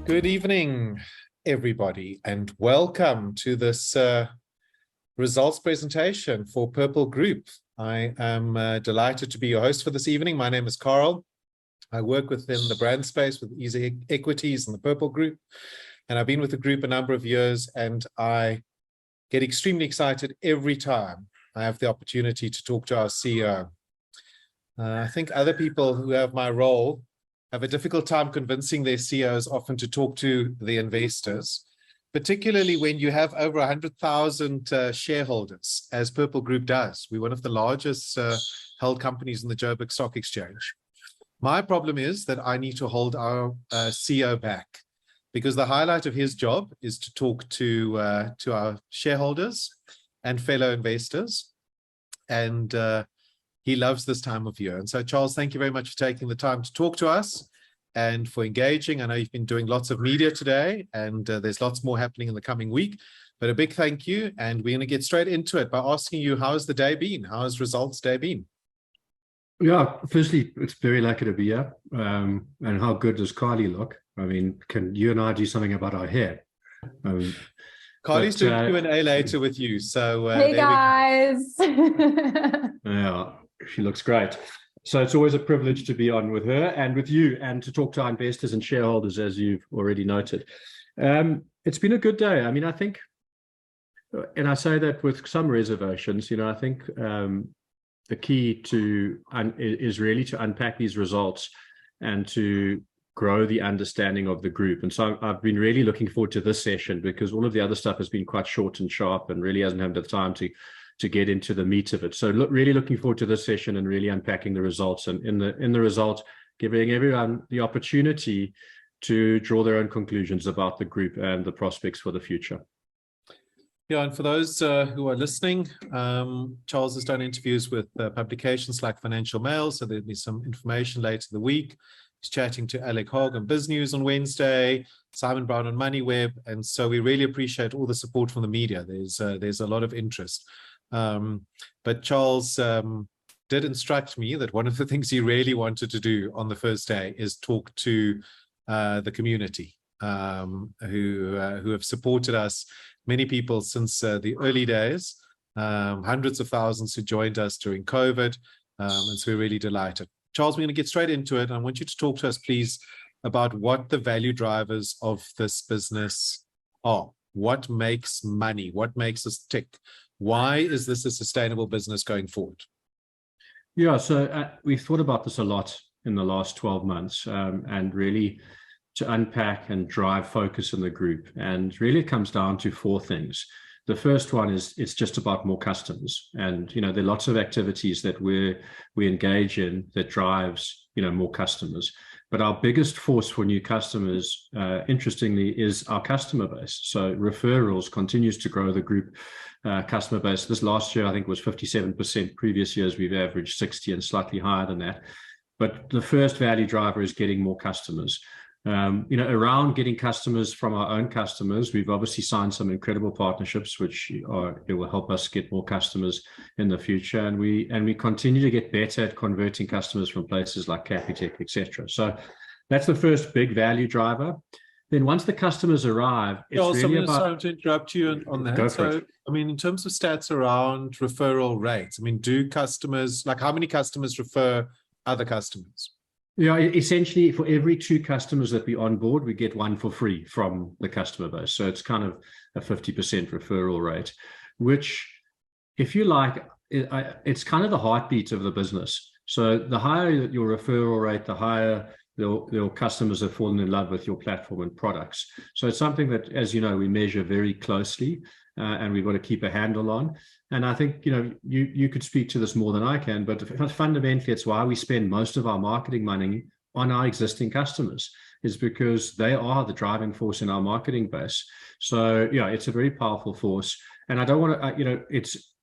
Good evening, everybody, and welcome to this results presentation for Purple Group. I am delighted to be your host for this evening. My name is Carel. I work within the brand space with Easy Equities and the Purple Group, and I've been with the group a number of years, and I get extremely excited every time I have the opportunity to talk to our CEO. I think other people who have my role have a difficult time convincing their CEOs often to talk to the investors, particularly when you have over 100,000 shareholders, as Purple Group does. We're one of the largest held companies in the Joburg Stock Exchange. My problem is that I need to hold our CEO back, because the highlight of his job is to talk to our shareholders and fellow investors, and he loves this time of year. And so, Charles, thank you very much for taking the time to talk to us and for engaging. I know you've been doing lots of media today, and there's lots more happening in the coming week, but a big thank you. And we're going to get straight into it by asking you, how's the day been? How has results day been? Yeah, firstly, it's very lucky to be here. And how good does Carly look? I mean, can you and I do something about our hair? Carly's doing Q&A later with you. So hey guys. Yeah, she looks great. So it's always a privilege to be on with her and with you, and to talk to our investors and shareholders, as you've already noted. It's been a good day. I mean, I think, and I say that with some reservations, I think the key is really to unpack these results and to grow the understanding of the group. And so I've been really looking forward to this session, because all of the other stuff has been quite short and sharp and really hasn't had the time to get into the meat of it. So really looking forward to this session and really unpacking the results, and in the result, giving everyone the opportunity to draw their own conclusions about the group and the prospects for the future. Yeah, and for those who are listening, Charles has done interviews with publications like Financial Mail, so there'll be some information later in the week. He's chatting to Alec Hogg on Biz News on Wednesday, Simon Brown on MoneyWeb, and so we really appreciate all the support from the media. There's a lot of interest. But Charles did instruct me that one of the things he really wanted to do on the first day is talk to the community who have supported us, many people since the early days, hundreds of thousands who joined us during COVID, and so we're really delighted. Charles, we're going to get straight into it. I want you to talk to us, please, about what the value drivers of this business are. What makes money? What makes us tick? Why is this a sustainable business going forward? Yeah, so we've thought about this a lot in the last 12 months, and really to unpack and drive focus in the group. And really it comes down to four things. The first one is it's just about more customers. And, there are lots of activities that we engage in that drives, more customers. But our biggest force for new customers, interestingly, is our customer base. So referrals continues to grow the group customer base. This last year, I think, was 57%. Previous years, we've averaged 60 and slightly higher than that. But the first value driver is getting more customers. Around getting customers from our own customers, we've obviously signed some incredible partnerships, which it will help us get more customers in the future. And we continue to get better at converting customers from places like Capitec, etc. So that's the first big value driver. Then once the customers arrive, it's really about... Sorry to interrupt you on that. Go for it. I mean, in terms of stats around referral rates, I mean, do customers, how many customers refer other customers? Yeah, essentially for every 2 customers that we onboard, we get 1 for free from the customer base. So it's kind of a 50% referral rate, which, if you like, it's kind of the heartbeat of the business. So the higher your referral rate, the higher your customers have fallen in love with your platform and products. So it's something that, as you know, we measure very closely, and we've got to keep a handle on. And I think, you could speak to this more than I can, but fundamentally, it's why we spend most of our marketing money on our existing customers, is because they are the driving force in our marketing base. So, yeah, it's a very powerful force. And I don't want to,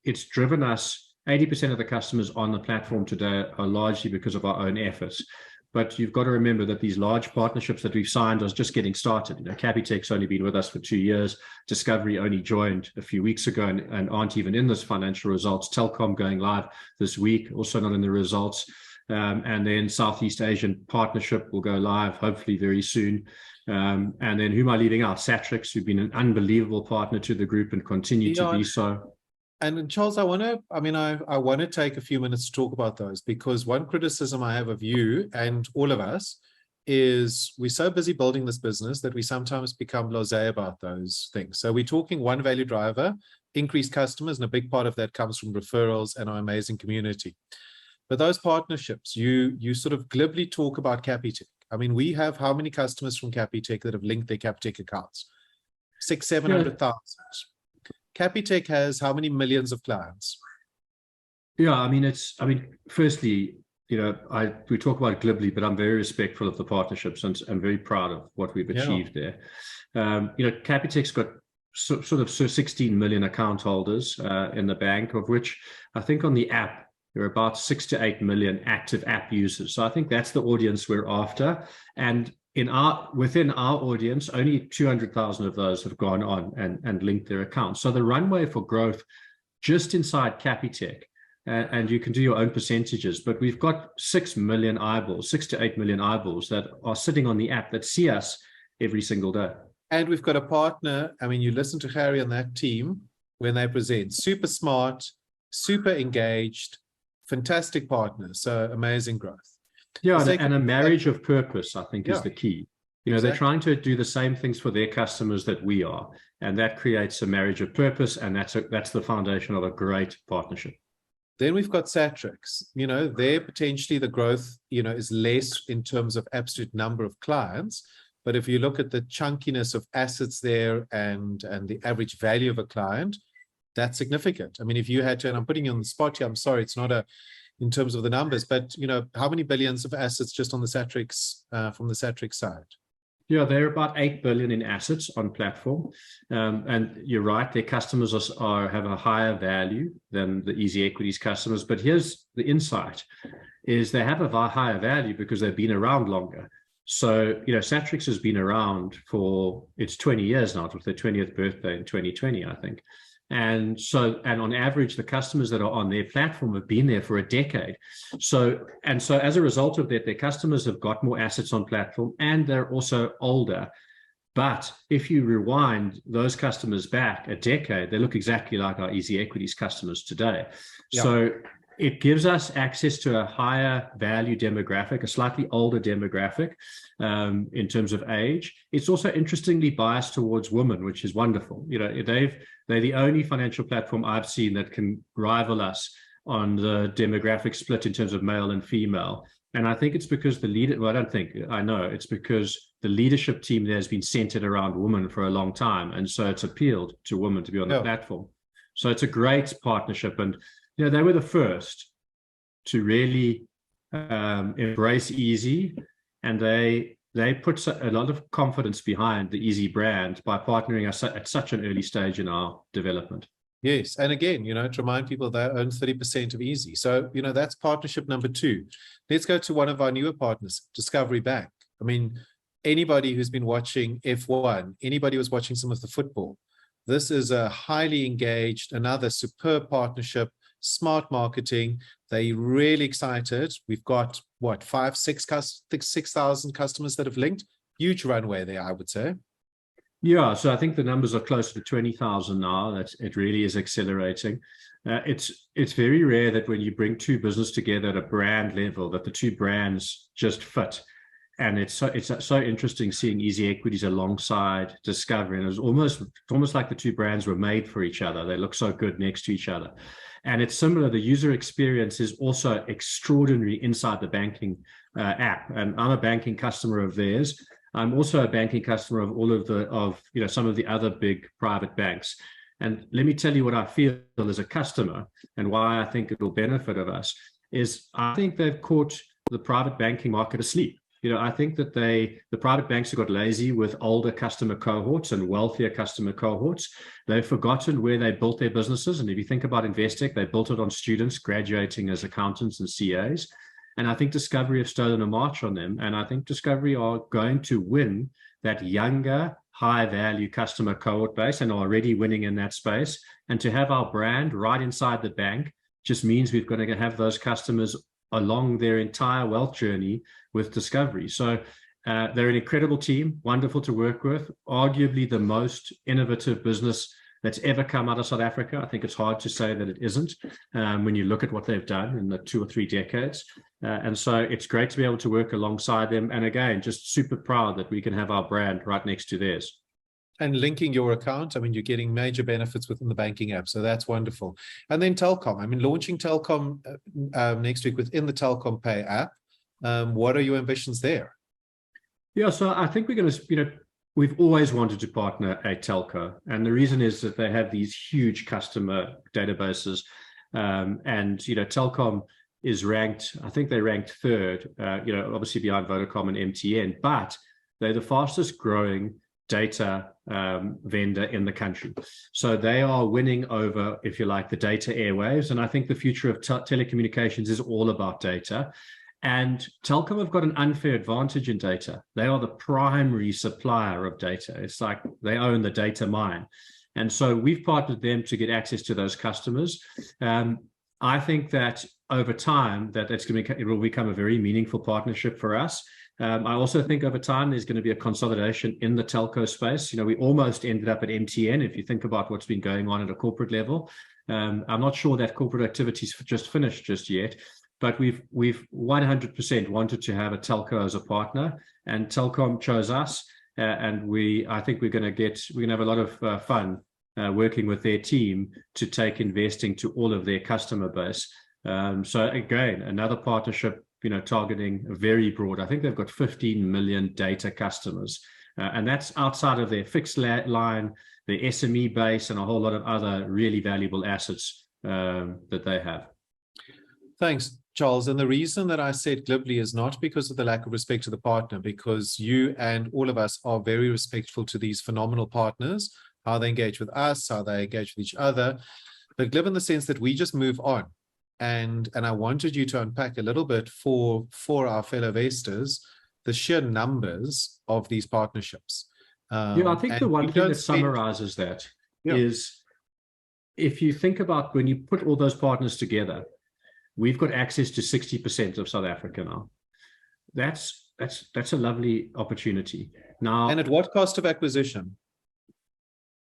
it's driven us. 80% of the customers on the platform today are largely because of our own efforts. But you've got to remember that these large partnerships that we've signed are just getting started. Capitec's only been with us for 2 years. Discovery only joined a few weeks ago and aren't even in this financial results. Telkom going live this week, also not in the results. And then Southeast Asian partnership will go live hopefully very soon. And then who am I leaving out? Satrix, who've been an unbelievable partner to the group and continue to be so. And Charles, I want to take a few minutes to talk about those, because one criticism I have of you and all of us is we're so busy building this business that we sometimes become blasé about those things. So we're talking one value driver, increased customers, and a big part of that comes from referrals and our amazing community. But those partnerships, you sort of glibly talk about Capitec. I mean, we have how many customers from Capitec that have linked their Capitec accounts? 600,000-700,000. Capitec has how many millions of clients? Yeah, I mean, firstly, we talk about it glibly, but I'm very respectful of the partnerships and I'm very proud of what we've achieved there. Capitec's got sort of 16 million account holders in the bank, of which I think on the app, there are about 6 to 8 million active app users. So I think that's the audience we're after. And within our audience, only 200,000 of those have gone on and linked their accounts. So the runway for growth just inside Capitec, and you can do your own percentages, but we've got 6 million eyeballs, 6 to 8 million eyeballs that are sitting on the app that see us every single day. And we've got a partner. I mean, you listen to Harry and that team when they present, super smart, super engaged, fantastic partners. So amazing growth. Yeah, and a marriage of purpose, I think, is the key. Exactly. They're trying to do the same things for their customers that we are, and that creates a marriage of purpose, and that's the foundation of a great partnership. Then we've got Satrix. There potentially the growth, is less in terms of absolute number of clients, but if you look at the chunkiness of assets there and the average value of a client, that's significant. I mean, if you had to, and I'm putting you on the spot here, I'm sorry, it's not in terms of the numbers, but how many billions of assets just on the Satrix, from the Satrix side? Yeah, they're about 8 billion in assets on platform. And you're right, their customers have a higher value than the Easy Equities customers. But here's the insight, is they have a higher value because they've been around longer. So, Satrix has been around for, it's 20 years now. It was their 20th birthday in 2020, I think. And on average, the customers that are on their platform have been there for a decade. So as a result of that, their customers have got more assets on platform and they're also older. But if you rewind those customers back a decade, they look exactly like our Easy Equities customers today. Yeah. So it gives us access to a higher value demographic, a slightly older demographic in terms of age. It's also interestingly biased towards women, which is wonderful. They're the only financial platform I've seen that can rival us on the demographic split in terms of male and female. And I think it's because I know it's because the leadership team there has been centered around women for a long time. And so it's appealed to women to be on the platform. So it's a great partnership. And they were the first to really embrace Easy, and they put a lot of confidence behind the Easy brand by partnering us at such an early stage in our development. Yes, and again, to remind people they own 30% of Easy. So, that's partnership number 2. Let's go to one of our newer partners, Discovery Bank. I mean, anybody who's been watching F1, anybody who's watching some of the football, this is a highly engaged, another superb partnership. Smart marketing. They're really excited. We've got 6,000 customers that have linked. Huge runway there, I would say. Yeah, so I think the numbers are closer to 20,000 now. It really is accelerating. It's very rare that when you bring two businesses together at a brand level, that the two brands just fit. And it's so interesting seeing Easy Equities alongside Discovery, and it's almost like the two brands were made for each other. They look so good next to each other. And it's similar. The user experience is also extraordinary inside the banking app. And I'm a banking customer of theirs. I'm also a banking customer of all of some of the other big private banks. And let me tell you what I feel as a customer and why I think it will benefit of us is I think they've caught the private banking market asleep. I think that the private banks have got lazy with older customer cohorts and wealthier customer cohorts. They've forgotten where they built their businesses. And if you think about Investec, they built it on students graduating as accountants and CAs. And I think Discovery have stolen a march on them. And I think Discovery are going to win that younger, high-value customer cohort base and are already winning in that space. And to have our brand right inside the bank just means we're going to have those customers along their entire wealth journey with Discovery. So they're an incredible team, wonderful to work with, arguably the most innovative business that's ever come out of South Africa. I think it's hard to say that it isn't when you look at what they've done in the 2 or 3 decades. And so it's great to be able to work alongside them. And again, just super proud that we can have our brand right next to theirs. And linking your account, I mean, you're getting major benefits within the banking app. So that's wonderful. And then Telkom, I mean, launching Telkom next week within the Telkom Pay app. What are your ambitions there? Yeah, so I think we're going to, we've always wanted to partner a telco. And the reason is that they have these huge customer databases. And, Telkom is ranked, I think they ranked 3rd, obviously behind Vodacom and MTN, but they're the fastest growing data vendor in the country. So they are winning over, if you like, the data airwaves. And I think the future of telecommunications is all about data. And Telkom have got an unfair advantage in data. They are the primary supplier of data. It's like they own the data mine. And so we've partnered them to get access to those customers. I think that over time that it will become a very meaningful partnership for us. I also think over time there's going to be a consolidation in the telco space. We almost ended up at MTN if you think about what's been going on at a corporate level. I'm not sure that corporate activity's just finished just yet, but we've 100% wanted to have a telco as a partner, and Telkom chose us, and I think we're going to have a lot of fun working with their team to take investing to all of their customer base. So again, another partnership, targeting very broad. I think they've got 15 million data customers, and that's outside of their fixed line, their SME base, and a whole lot of other really valuable assets that they have. Thanks, Charles. And the reason that I said glibly is not because of the lack of respect to the partner, because you and all of us are very respectful to these phenomenal partners, how they engage with us, how they engage with each other, but glib in the sense that we just move on. And I wanted you to unpack a little bit for our fellow investors, the sheer numbers of these partnerships. I think the one thing that summarizes that is, if you think about when you put all those partners together, we've got access to 60% of South Africa now. That's a lovely opportunity. Now, and at what cost of acquisition?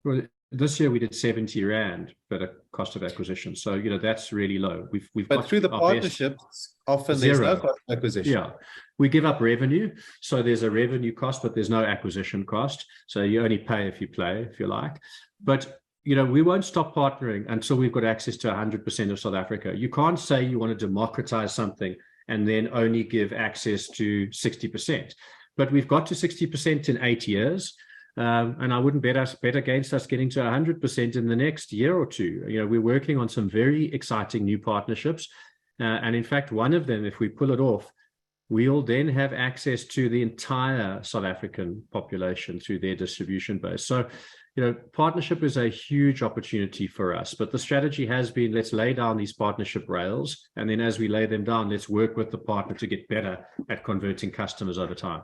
Well, this year we did 70 Rand better cost of acquisition. So, that's really low. We've but through the partnerships, often there's no cost of acquisition. Yeah, we give up revenue. So there's a revenue cost, but there's no acquisition cost. So you only pay if you play, if you like. But, we won't stop partnering until we've got access to 100% of South Africa. You can't say you want to democratize something and then only give access to 60%. But we've got to 60% in 8 years. And I wouldn't bet against us getting to 100% in the next year or two. We're working on some very exciting new partnerships. And in fact, one of them, if we pull it off, we'll then have access to the entire South African population through their distribution base. So, partnership is a huge opportunity for us. But the strategy has been, let's lay down these partnership rails. And then as we lay them down, let's work with the partner to get better at converting customers over time.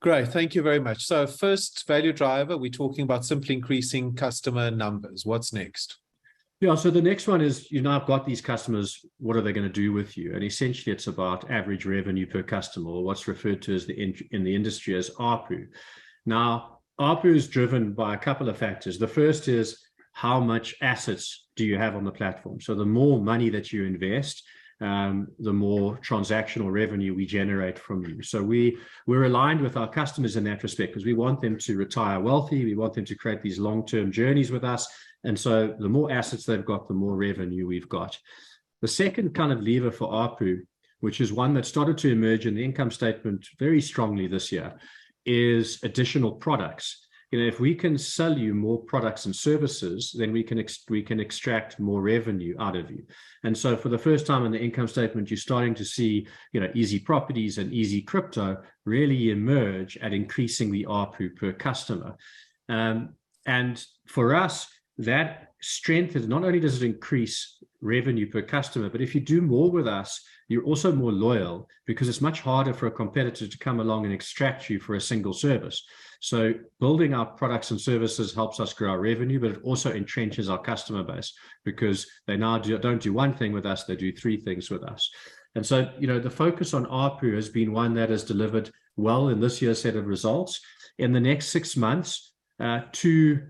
Great, thank you very much. So first value driver, we're talking about simply increasing customer numbers. What's next? Yeah, so the next one is, I've got these customers, what are they going to do with you? And essentially it's about average revenue per customer, or what's referred to as in the industry as ARPU. Now, ARPU is driven by a couple of factors. The first is, how much assets do you have on the platform? So the more money that you invest, the more transactional revenue we generate from you. So we're aligned with our customers in that respect, because we want them to retire wealthy. We want them to create these long-term journeys with us. And so the more assets they've got, the more revenue we've got. The second kind of lever for ARPU, which is one that started to emerge in the income statement very strongly this year, is additional products. If we can sell you more products and services, then we can extract more revenue out of you. And so for the first time in the income statement, you're starting to see, Easy Properties and Easy Crypto really emerge at increasing the ARPU per customer. And for us, that strength is not only does it increase revenue per customer, but if you do more with us, you're also more loyal, because it's much harder for a competitor to come along and extract you for a single service. So building our products and services helps us grow our revenue, but it also entrenches our customer base, because they now don't do one thing with us, they do 3 things with us. And so, the focus on ARPU has been one that has delivered well in this year's set of results. In the next 6 months, two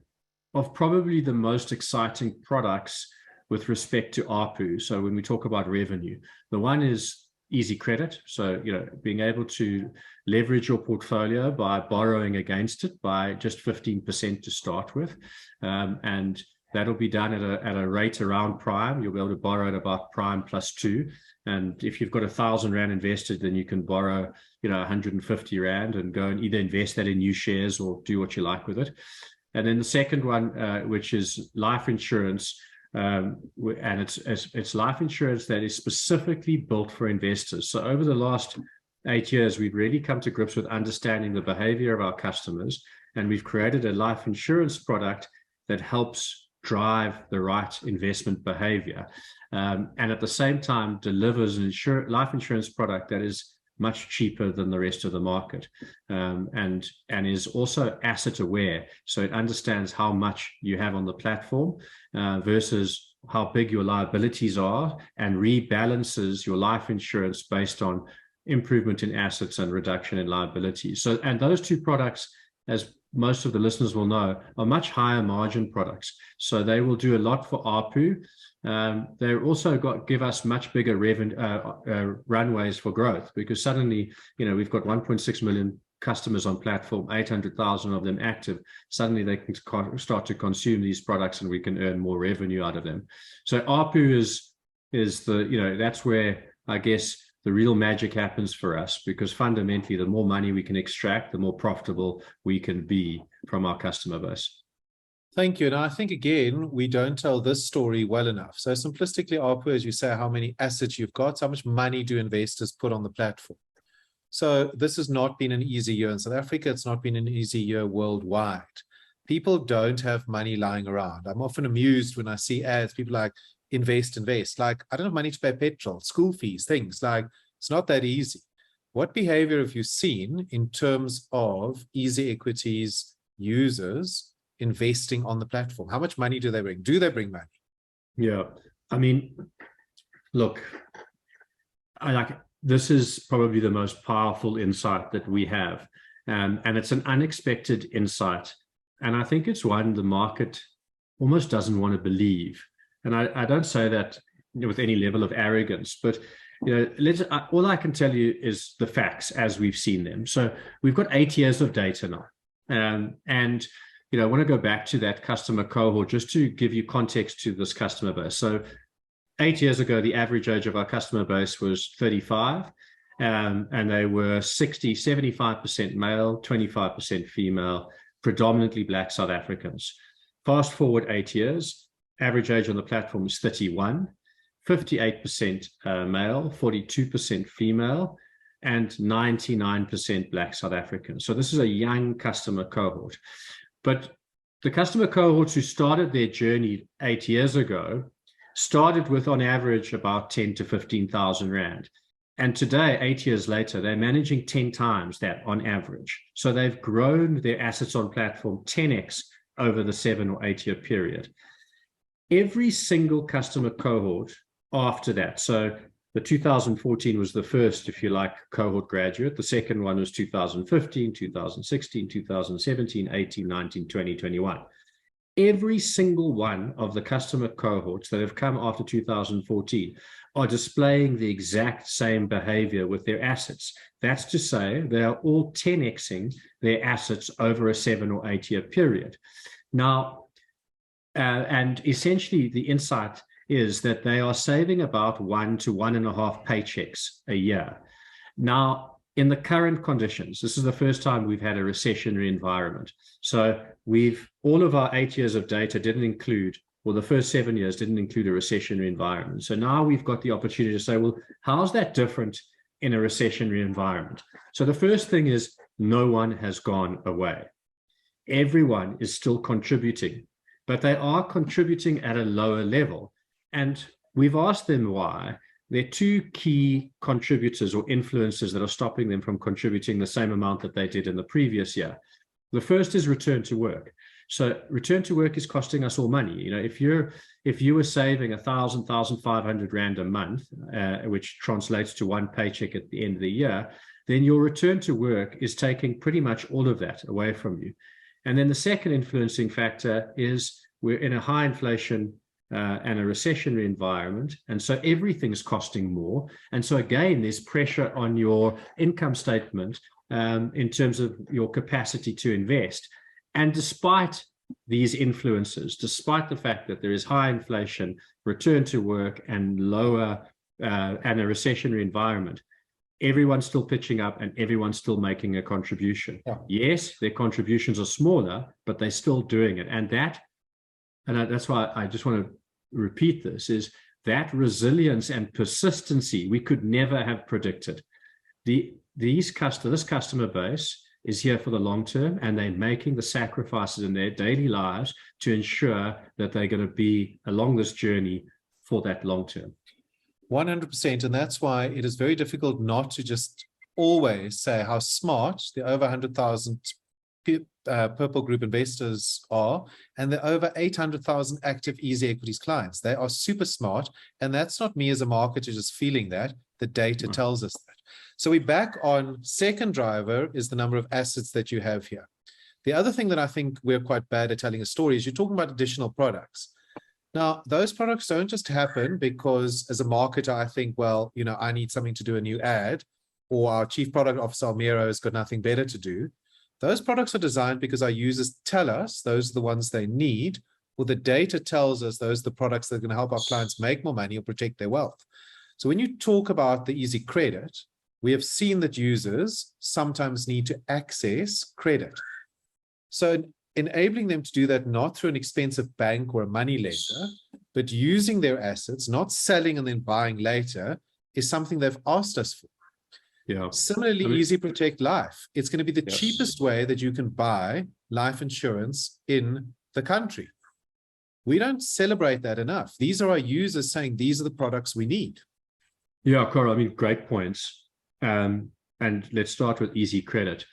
of probably the most exciting products with respect to ARPU. So when we talk about revenue, the one is easy credit. So, being able to leverage your portfolio by borrowing against it by just 15% to start with. And that'll be done at a rate around prime. You'll be able to borrow at about prime +2. And if you've got 1,000 Rand invested, then you can borrow, 150 Rand and go and either invest that in new shares or do what you like with it. And then the second one, which is life insurance, and it's life insurance that is specifically built for investors. So over the last 8 years, we've really come to grips with understanding the behavior of our customers, and we've created a life insurance product that helps drive the right investment behavior, and at the same time delivers an life insurance product that is much cheaper than the rest of the market, and is also asset aware. So it understands how much you have on the platform versus how big your liabilities are, and rebalances your life insurance based on improvement in assets and reduction in liabilities. So, and those two products, as most of the listeners will know, are much higher margin products. So they will do a lot for ARPU. They're also give us much bigger runways for growth, because suddenly, we've got 1.6 million customers on platform, 800,000 of them active. Suddenly they can start to consume these products and we can earn more revenue out of them. So ARPU is the, that's where I guess the real magic happens for us, because fundamentally, the more money we can extract, the more profitable we can be from our customer base. Thank you. And I think, again, we don't tell this story well enough. So simplistically, ARPU, as you say, how many assets you've got, so how much money do investors put on the platform? So this has not been an easy year in South Africa. It's not been an easy year worldwide. People don't have money lying around. I'm often amused when I see ads, people like, invest. Like, I don't have money to pay petrol, school fees, things like, it's not that easy. What behavior have you seen in terms of easy equities users investing on the platform? How much money do they bring? Do they bring money? Yeah, I mean, look, this is probably the most powerful insight that we have. And it's an unexpected insight. And I think it's one the market almost doesn't want to believe. And I don't say that with any level of arrogance, but all I can tell you is the facts as we've seen them. So we've got 8 years of data now, and I want to go back to that customer cohort just to give you context to this customer base. So 8 years ago, the average age of our customer base was 35, and they were 75% male, 25% female, predominantly Black South Africans. Fast forward 8 years. Average age on the platform is 31, 58% male, 42% female, and 99% Black South Africans. So this is a young customer cohort. But the customer cohorts who started their journey 8 years ago started with, on average, about 10 to 15,000 Rand. And today, 8 years later, they're managing 10 times that on average. So they've grown their assets on platform 10x over the 7 or 8 year period. Every single customer cohort after that, so the 2014 was the first, if you like, cohort graduate. The second one was 2015, 2016, 2017, 18, 19, 20, 21. Every single one of the customer cohorts that have come after 2014 are displaying the exact same behavior with their assets. That's to say, they are all 10xing their assets over a 7 or 8 year period. Now, and essentially the insight is that they are saving about 1 to 1.5 paychecks a year. Now, in the current conditions, this is the first time we've had a recessionary environment. So all of our 8 years of data didn't include, well, the first 7 years didn't include a recessionary environment. So now we've got the opportunity to say, well, how's that different in a recessionary environment? So the first thing is no one has gone away. Everyone is still contributing, but they are contributing at a lower level. And we've asked them why. There are two key contributors or influences that are stopping them from contributing the same amount that they did in the previous year. The first is return to work. So return to work is costing us all money. You know, if you were saving 1,500 Rand a month, which translates to one paycheck at the end of the year, then your return to work is taking pretty much all of that away from you. And then the second influencing factor is we're in a high inflation and a recessionary environment. And so everything's costing more. And so again, there's pressure on your income statement in terms of your capacity to invest. And despite these influences, despite the fact that there is high inflation, return to work, and lower and a recessionary environment, everyone's still pitching up and everyone's still making a contribution. Yeah. Yes, their contributions are smaller, but they're still doing it. And that's why I just want to repeat this, is that resilience and persistency we could never have predicted. This customer base is here for the long term, and they're making the sacrifices in their daily lives to ensure that they're going to be along this journey for that long term. 100%. And that's why it is very difficult not to just always say how smart the over 100,000 Purple Group investors are, and the over 800,000 active Easy Equities clients. They are super smart. And that's not me as a marketer just feeling that. The data tells us that. So we're back on second driver is the number of assets that you have here. The other thing that I think we're quite bad at telling a story is you're talking about additional products. Now, those products don't just happen because as a marketer, I think, well, you know, I need something to do a new ad, or our chief product officer, Almiro, has got nothing better to do. Those products are designed because our users tell us those are the ones they need, or the data tells us those are the products that are going to help our clients make more money or protect their wealth. So when you talk about the Easy Credit, we have seen that users sometimes need to access credit. So enabling them to do that not through an expensive bank or a money lender, but using their assets, not selling and then buying later, is something they've asked us for. Yeah. Similarly, Easy Protect Life. It's going to be the cheapest way that you can buy life insurance in the country. We don't celebrate that enough. These are our users saying these are the products we need. Yeah, Carel, I mean, great points. And let's start with Easy Credit.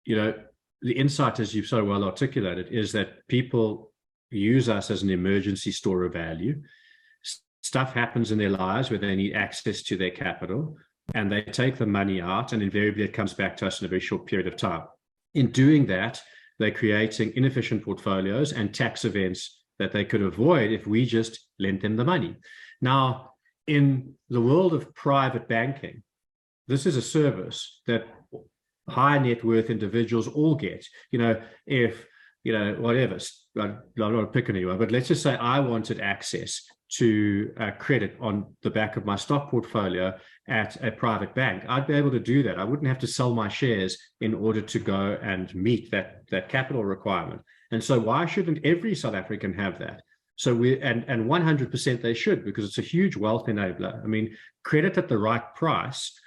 You know, the insight, as you've so well articulated, is that people use us as an emergency store of value. Stuff happens in their lives where they need access to their capital, and they take the money out, and invariably it comes back to us in a very short period of time. In doing that, they're creating inefficient portfolios and tax events that they could avoid if we just lent them the money. Now, in the world of private banking, this is a service that high net worth individuals all get. You know, if, you know, whatever, I'm not picking anyone, but let's just say I wanted access to credit on the back of my stock portfolio at a private bank, I'd be able to do that. I wouldn't have to sell my shares in order to go and meet that capital requirement. And so why shouldn't every South African have that? So and 100% they should, because it's a huge wealth enabler. I mean, credit at the right price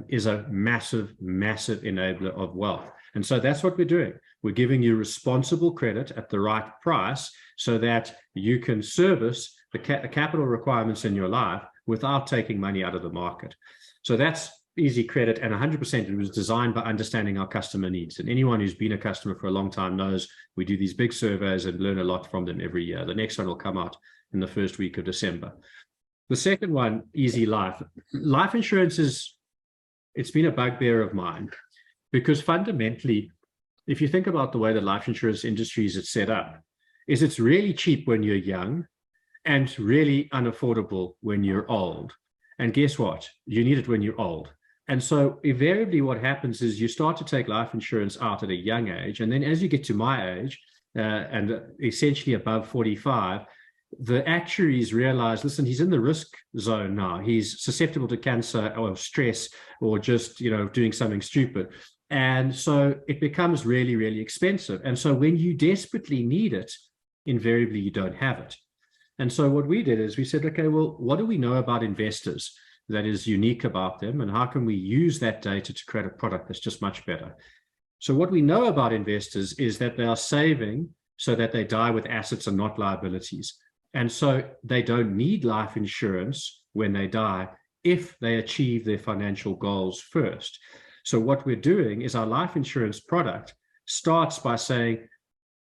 is a massive, massive enabler of wealth. And so that's what we're doing. We're giving you responsible credit at the right price so that you can service the capital requirements in your life without taking money out of the market. So that's Easy Credit, and 100% it was designed by understanding our customer needs. And anyone who's been a customer for a long time knows we do these big surveys and learn a lot from them every year. The next one will come out in the first week of December. The second one, Easy Life. Life insurance it's been a bugbear of mine, because fundamentally, if you think about the way the life insurance industry is set up, is it's really cheap when you're young and really unaffordable when you're old. And guess what? You need it when you're old. And so invariably what happens is you start to take life insurance out at a young age. And then as you get to my age, and essentially above 45, the actuaries realize, listen, he's in the risk zone now. He's susceptible to cancer or stress or just, you know, doing something stupid. And so it becomes really, really expensive. And so when you desperately need it, invariably you don't have it. And so what we did is we said, okay, well, what do we know about investors that is unique about them? And how can we use that data to create a product that's just much better? So what we know about investors is that they are saving so that they die with assets and not liabilities. And so they don't need life insurance when they die if they achieve their financial goals first. So what we're doing is our life insurance product starts by saying,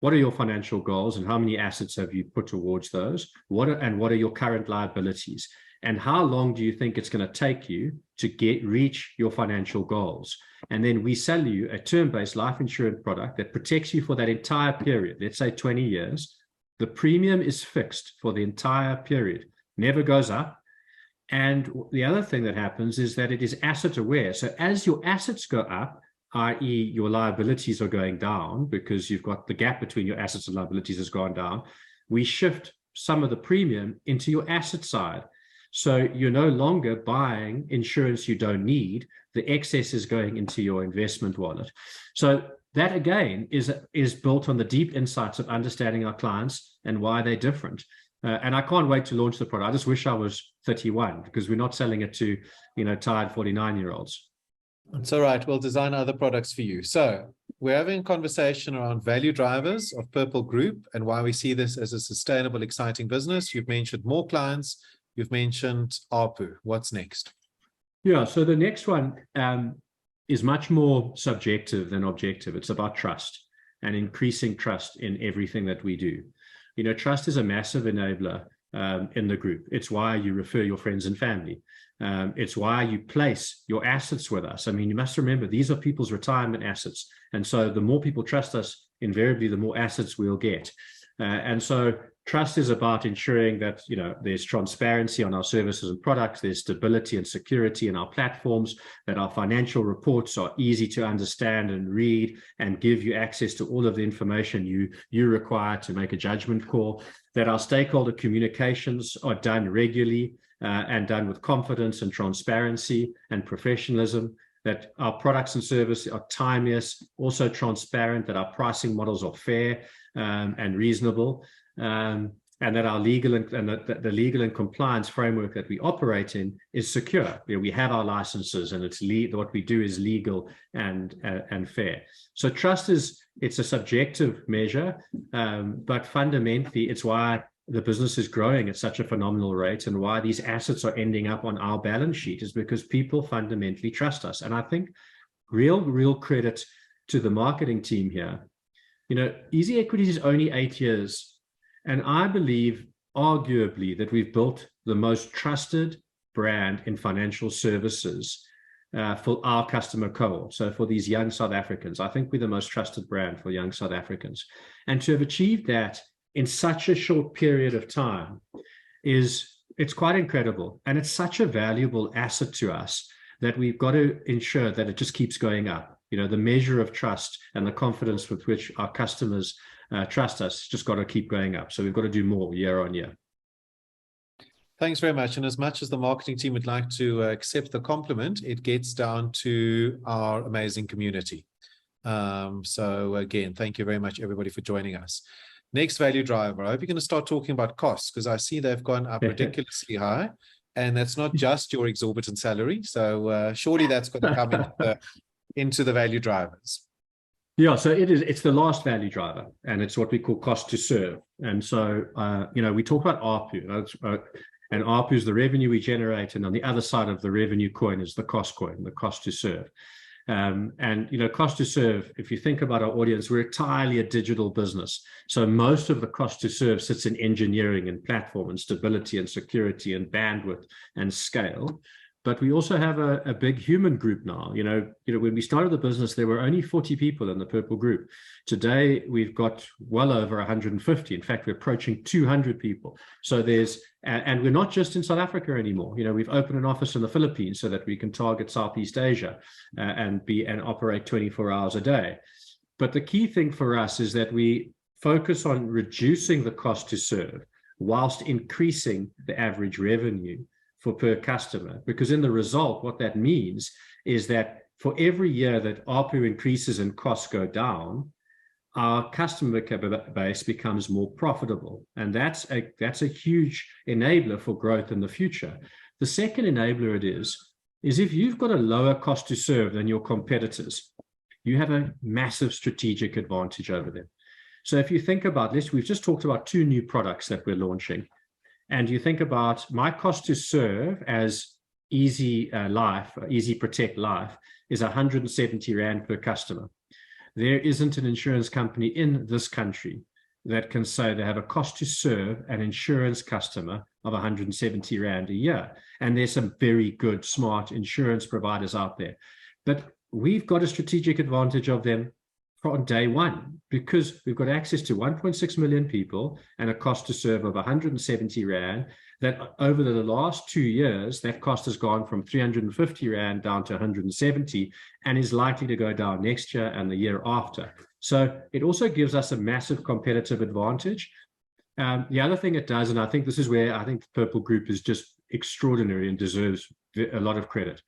what are your financial goals and how many assets have you put towards those? What are your current liabilities? And how long do you think it's going to take you to reach your financial goals? And then we sell you a term-based life insurance product that protects you for that entire period, let's say 20 years. The premium is fixed for the entire period, never goes up. And the other thing that happens is that it is asset aware. So as your assets go up, i.e. your liabilities are going down because you've got the gap between your assets and liabilities has gone down, we shift some of the premium into your asset side. So you're no longer buying insurance you don't need. The excess is going into your investment wallet. So that, again, is built on the deep insights of understanding our clients and why they're different. And I can't wait to launch the product. I just wish I was 31 because we're not selling it to, tired 49-year-olds. It's all right. We'll design other products for you. So we're having a conversation around value drivers of Purple Group and why we see this as a sustainable, exciting business. You've mentioned more clients. You've mentioned ARPU. What's next? Yeah, so the next one is much more subjective than objective. It's about trust and increasing trust in everything that we do. Trust is a massive enabler in the group. It's why you refer your friends and family. It's why you place your assets with us. I mean, you must remember, these are people's retirement assets. And so the more people trust us, invariably, the more assets we'll get. And so trust is about ensuring that, there's transparency on our services and products, there's stability and security in our platforms, that our financial reports are easy to understand and read and give you access to all of the information you require to make a judgment call, that our stakeholder communications are done regularly and done with confidence and transparency and professionalism, that our products and services are timeless, also transparent, that our pricing models are fair and reasonable, and that our legal and the legal and compliance framework that we operate in is secure. We have our licenses, and what we do is legal and fair. So trust it's a subjective measure, but fundamentally it's why the business is growing at such a phenomenal rate, and why these assets are ending up on our balance sheet is because people fundamentally trust us. And I think real credit to the marketing team here. Easy Equities is only 8 years, and I believe arguably that we've built the most trusted brand in financial services for our customer cohort. So for these young South Africans, I think we're the most trusted brand for young South Africans. And to have achieved that in such a short period of time it's quite incredible. And it's such a valuable asset to us that we've got to ensure that it just keeps going up. The measure of trust and the confidence with which our customers trust us just got to keep going up. So we've got to do more year on year. Thanks very much. And as much as the marketing team would like to accept the compliment, it gets down to our amazing community. So again, thank you very much, everybody, for joining us. Next value driver. I hope you're going to start talking about costs, because I see they've gone up ridiculously high. And that's not just your exorbitant salary. So surely that's going to come into the value drivers. Yeah, so it's the last value driver, and it's what we call cost to serve. And so, we talk about ARPU, and ARPU is the revenue we generate, and on the other side of the revenue coin is the cost coin, the cost to serve. Cost to serve, if you think about our audience, we're entirely a digital business. So most of the cost to serve sits in engineering and platform and stability and security and bandwidth and scale. But we also have a big human group now. When we started the business, there were only 40 people in the Purple Group. Today, we've got well over 150. In fact, we're approaching 200 people. So and we're not just in South Africa anymore. We've opened an office in the Philippines so that we can target Southeast Asia and operate 24 hours a day. But the key thing for us is that we focus on reducing the cost to serve whilst increasing the average revenue for per customer, because in the result, what that means is that for every year that ARPU increases and costs go down, our customer base becomes more profitable. And that's a huge enabler for growth in the future. The second enabler is if you've got a lower cost to serve than your competitors, you have a massive strategic advantage over them. So if you think about this, we've just talked about 2 new products that we're launching. And you think about my cost to serve as Easy Protect Life is 170 Rand per customer. there isn't an insurance company in this country that can say they have a cost to serve an insurance customer of 170 Rand a year. And there's some very good, smart insurance providers out there. But we've got a strategic advantage of them from day one, because we've got access to 1.6 million people and a cost to serve of 170 Rand, that over the last 2 years, that cost has gone from 350 Rand down to 170 and is likely to go down next year and the year after. So it also gives us a massive competitive advantage. The other thing it does, and I think this is where I think the Purple Group is just extraordinary and deserves a lot of credit.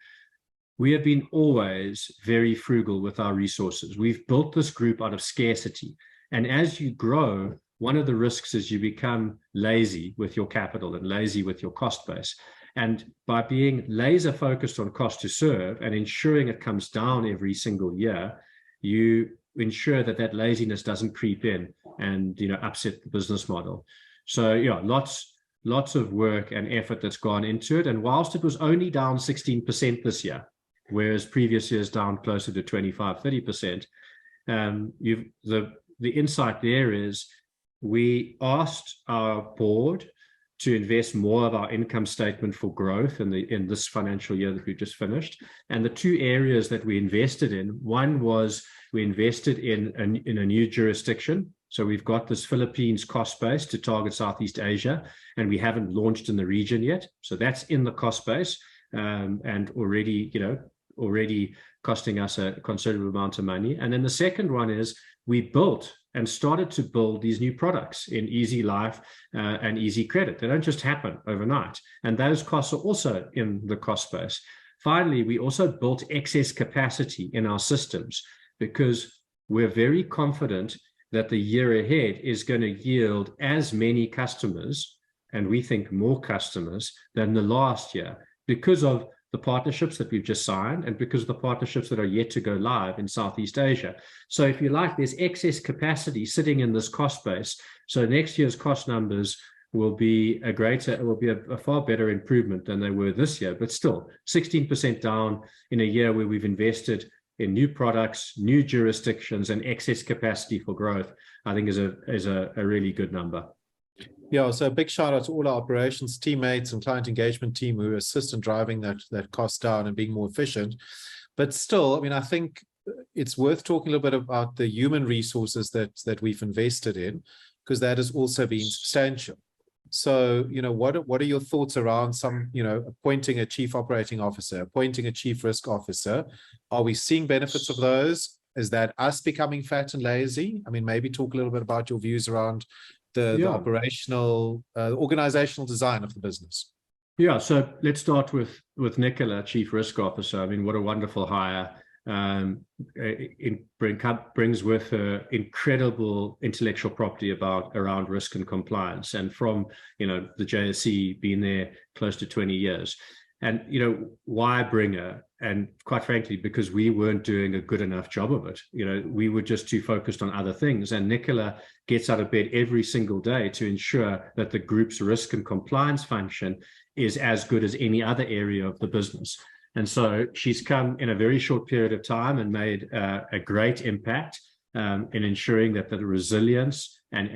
We have been always very frugal with our resources. We've built this group out of scarcity. And as you grow, one of the risks is you become lazy with your capital and lazy with your cost base. And by being laser focused on cost to serve and ensuring it comes down every single year, you ensure that that laziness doesn't creep in and, you know, upset the business model. So yeah, lots of work and effort that's gone into it. And whilst it was only down 16% this year, whereas previous years down closer to 25-30%, the insight there is we asked our board to invest more of our income statement for growth in this financial year that we've just finished. And the two areas that we invested in, one was we invested in a new jurisdiction. So we've got this Philippines cost base to target Southeast Asia, and we haven't launched in the region yet. So that's in the cost base, and already costing us a considerable amount of money. And then the second one is we built and started to build these new products in Easy Life and Easy Credit. They don't just happen overnight. And those costs are also in the cost base. Finally, we also built excess capacity in our systems because we're very confident that the year ahead is going to yield as many customers, and we think more customers, than the last year because of the partnerships that we've just signed and because of the partnerships that are yet to go live in Southeast Asia. So if you like, there's excess capacity sitting in this cost base. So next year's cost numbers will be a far better improvement than they were this year, but still 16% down in a year where we've invested in new products, new jurisdictions, and excess capacity for growth, I think is a really good number. Yeah, so a big shout out to all our operations teammates and client engagement team who assist in driving that cost down and being more efficient. But still, I mean, I think it's worth talking a little bit about the human resources that we've invested in, because that has also been substantial. So, you know, what are your thoughts around appointing a chief operating officer, appointing a chief risk officer? Are we seeing benefits of those? Is that us becoming fat and lazy? I mean, maybe talk a little bit about your views around the operational, organizational design of the business. Yeah, so let's start with Nicola, Chief Risk Officer. I mean, what a wonderful hire. Brings with her incredible intellectual property around risk and compliance, and from the JSE, being there close to 20 years. And why bring her? And quite frankly, because we weren't doing a good enough job of it. We were just too focused on other things. And Nicola gets out of bed every single day to ensure that the group's risk and compliance function is as good as any other area of the business. And so she's come in a very short period of time and made a great impact in ensuring that the resilience and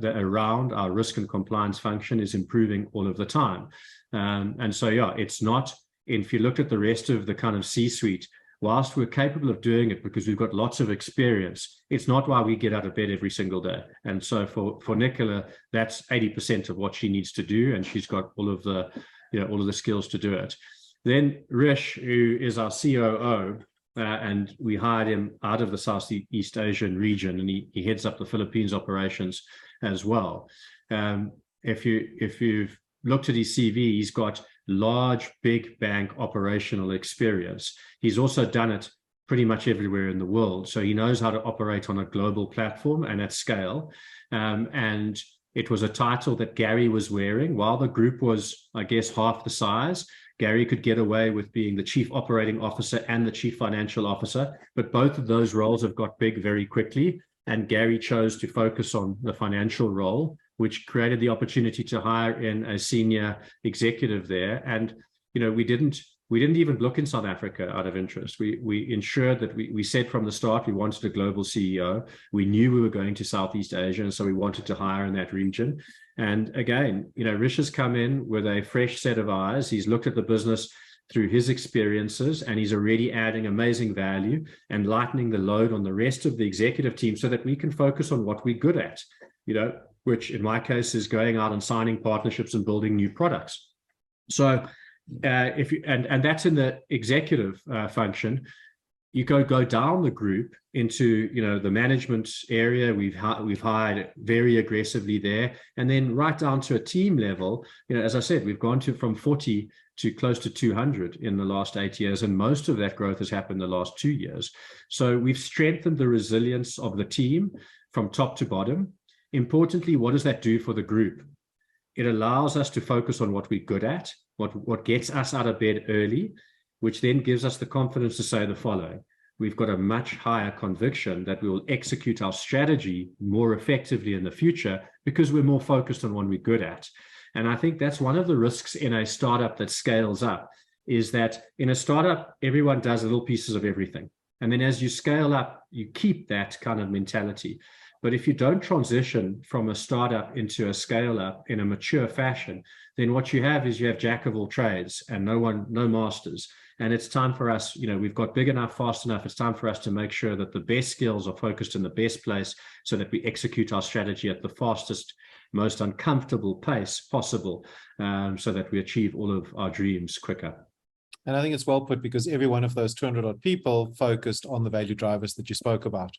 around our risk and compliance function is improving all of the time. And so, yeah, it's not, if you look at the rest of the kind of C-suite, whilst we're capable of doing it because we've got lots of experience, it's not why we get out of bed every single day. And so for Nicola, that's 80% of what she needs to do, and she's got all of the skills to do it. Then Rish, who is our COO, and we hired him out of the Southeast Asian region, and he heads up the Philippines operations as well. If you've looked at his CV, he's got large, big bank operational experience. He's also done it pretty much everywhere in the world. So he knows how to operate on a global platform and at scale. And it was a title that Gary was wearing. While the group was, I guess, half the size, Gary could get away with being the chief operating officer and the chief financial officer, but both of those roles have got big very quickly. And Gary chose to focus on the financial role, which created the opportunity to hire in a senior executive there. And, we didn't We didn't even look in South Africa out of interest. We ensured that we said from the start we wanted a global CEO. We knew we were going to Southeast Asia, and so we wanted to hire in that region. And again, Rish has come in with a fresh set of eyes. He's looked at the business through his experiences, and he's already adding amazing value and lightening the load on the rest of the executive team so that we can focus on what we're good at, which in my case is going out and signing partnerships and building new products. So and that's in the executive function. You go down the group into the management area. We've hired very aggressively there, and then right down to a team level. As I said, we've gone from 40 to close to 200 in the last 8 years, and most of that growth has happened in the last 2 years. So we've strengthened the resilience of the team from top to bottom. Importantly, what does that do for the group? It allows us to focus on what we're good at, what gets us out of bed early, which then gives us the confidence to say the following: we've got a much higher conviction that we will execute our strategy more effectively in the future because we're more focused on what we're good at. And I think that's one of the risks in a startup that scales up, is that in a startup, everyone does little pieces of everything. And then as you scale up, you keep that kind of mentality. But if you don't transition from a startup into a scale up in a mature fashion, then what you have is you have jack of all trades and no masters. And it's time for us, we've got big enough, fast enough. It's time for us to make sure that the best skills are focused in the best place so that we execute our strategy at the fastest, most uncomfortable pace possible, so that we achieve all of our dreams quicker. And I think it's well put, because every one of those 200 odd people focused on the value drivers that you spoke about.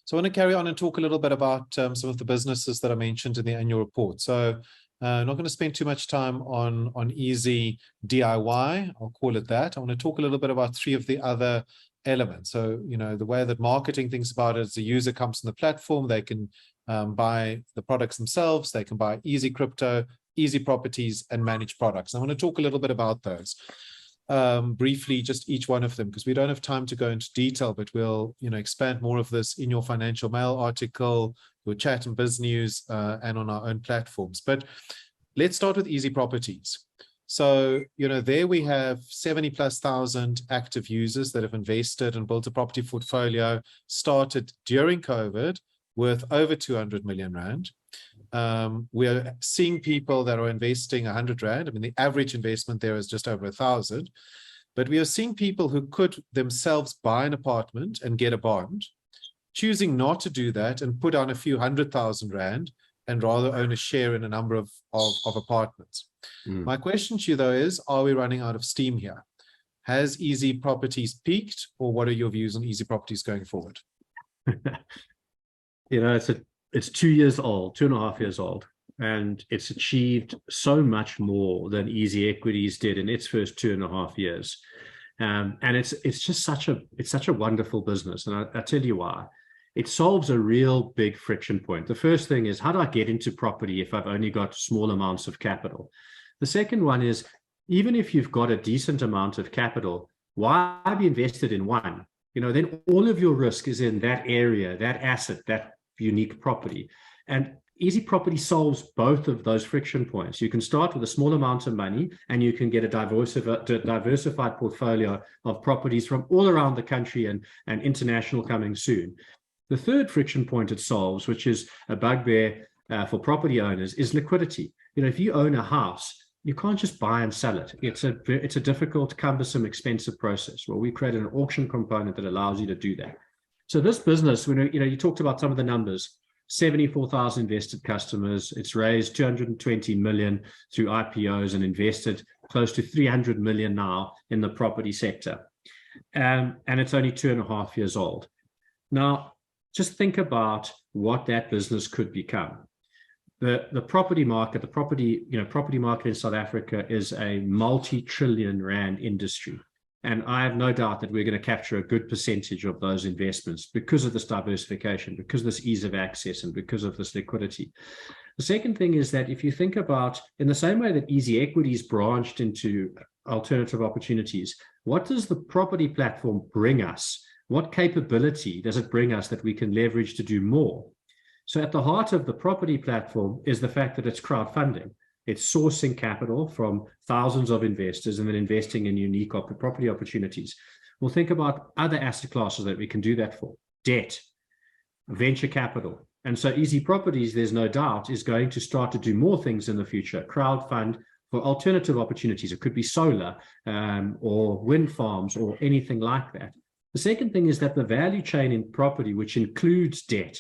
So I want to carry on and talk a little bit about some of the businesses that I mentioned in the annual report. So I'm not going to spend too much time on easy DIY, I'll call it that. I want to talk a little bit about 3 of the other elements. So, the way that marketing thinks about it is the user comes on the platform, they can buy the products themselves, they can buy easy crypto, easy properties, and manage products. I want to talk a little bit about those. Briefly, just each one of them, because we don't have time to go into detail, but we'll expand more of this in your Financial Mail article, your chat and biz news, and on our own platforms. But let's start with easy properties. So there we have 70,000+ active users that have invested and built a property portfolio, started during COVID with over 200 million rand. We're seeing people that are investing 100 rand. I mean, the average investment there is just over 1,000. But we are seeing people who could themselves buy an apartment and get a bond, choosing not to do that and put on a few 100,000 rand and rather own a share in a number of apartments. My question to you, though, is, are we running out of steam here? Has easy properties peaked, or what are your views on easy properties going forward? It's 2 years old, 2.5 years old, and it's achieved so much more than Easy Equities did in its first 2.5 years. And it's just such a wonderful business. And I tell you why. It solves a real big friction point. The first thing is, how do I get into property if I've only got small amounts of capital? The second one is, even if you've got a decent amount of capital, why have you invested in one? Then all of your risk is in that area, that asset, that unique property. And Easy Property solves both of those friction points. You can start with a small amount of money, and you can get a diversified portfolio of properties from all around the country and international coming soon. The third friction point it solves, which is a bugbear for property owners, is liquidity. If you own a house, you can't just buy and sell it. It's a difficult, cumbersome, expensive process. Well, we created an auction component that allows you to do that. So this business, you talked about some of the numbers, 74,000 invested customers. It's raised 220 million through IPOs and invested close to 300 million now in the property sector. And it's only 2.5 years old. Now, just think about what that business could become. The property market, property market in South Africa is a multi-trillion rand industry. And I have no doubt that we're going to capture a good percentage of those investments because of this diversification, because of this ease of access, and because of this liquidity. The second thing is that if you think about, in the same way that Easy Equities branched into alternative opportunities, what does the property platform bring us? What capability does it bring us that we can leverage to do more? So at the heart of the property platform is the fact that it's crowdfunding. It's sourcing capital from thousands of investors and then investing in unique property opportunities. We'll think about other asset classes that we can do that for. Debt, venture capital. And so Easy Properties, there's no doubt, is going to start to do more things in the future. Crowdfund for alternative opportunities. It could be solar or wind farms or anything like that. The second thing is that the value chain in property, which includes debt,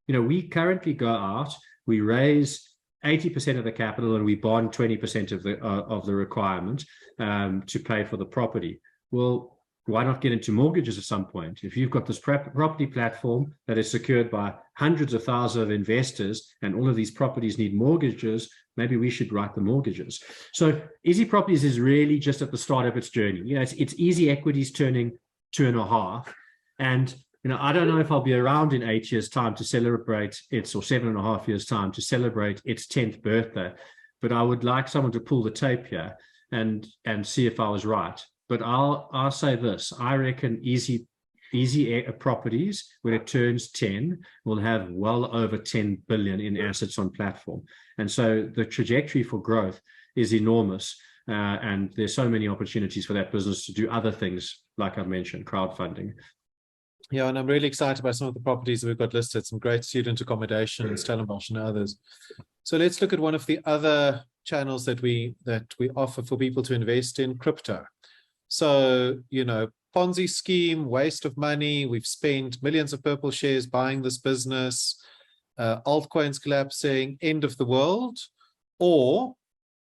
we currently go out, we raise 80% of the capital and we bond 20% of the requirement to pay for the property. Well, why not get into mortgages at some point? If you've got this property platform that is secured by hundreds of thousands of investors and all of these properties need mortgages, maybe we should write the mortgages. So Easy Properties is really just at the start of its journey. It's Easy Equities turning 2.5. And I don't know if I'll be around in 8 years' time to celebrate its, or 7.5 years' time to celebrate its 10th birthday. But I would like someone to pull the tape here and see if I was right. But I'll say this: I reckon Easy Properties, when it turns 10, will have well over 10 billion in assets on platform. And so the trajectory for growth is enormous. And there's so many opportunities for that business to do other things, like I've mentioned, crowdfunding. Yeah, and I'm really excited by some of the properties that we've got listed, some great student accommodation in Stellenbosch and others. So let's look at one of the other channels that we offer for people to invest in: crypto. So, Ponzi scheme, waste of money. We've spent millions of purple shares buying this business, altcoins collapsing, end of the world. Or,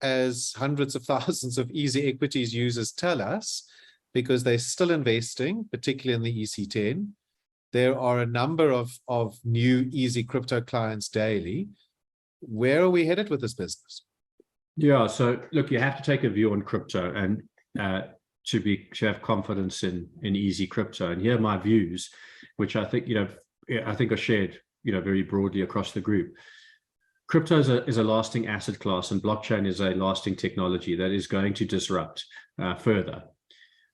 as hundreds of thousands of Easy Equities users tell us, because they're still investing, particularly in the EC10, there are a number of new Easy crypto clients daily. Where are we headed with this business? Yeah, so look, you have to take a view on crypto and to have confidence in Easy Crypto. And here are my views, which I think are shared very broadly across the group. Crypto is a lasting asset class, and blockchain is a lasting technology that is going to disrupt further.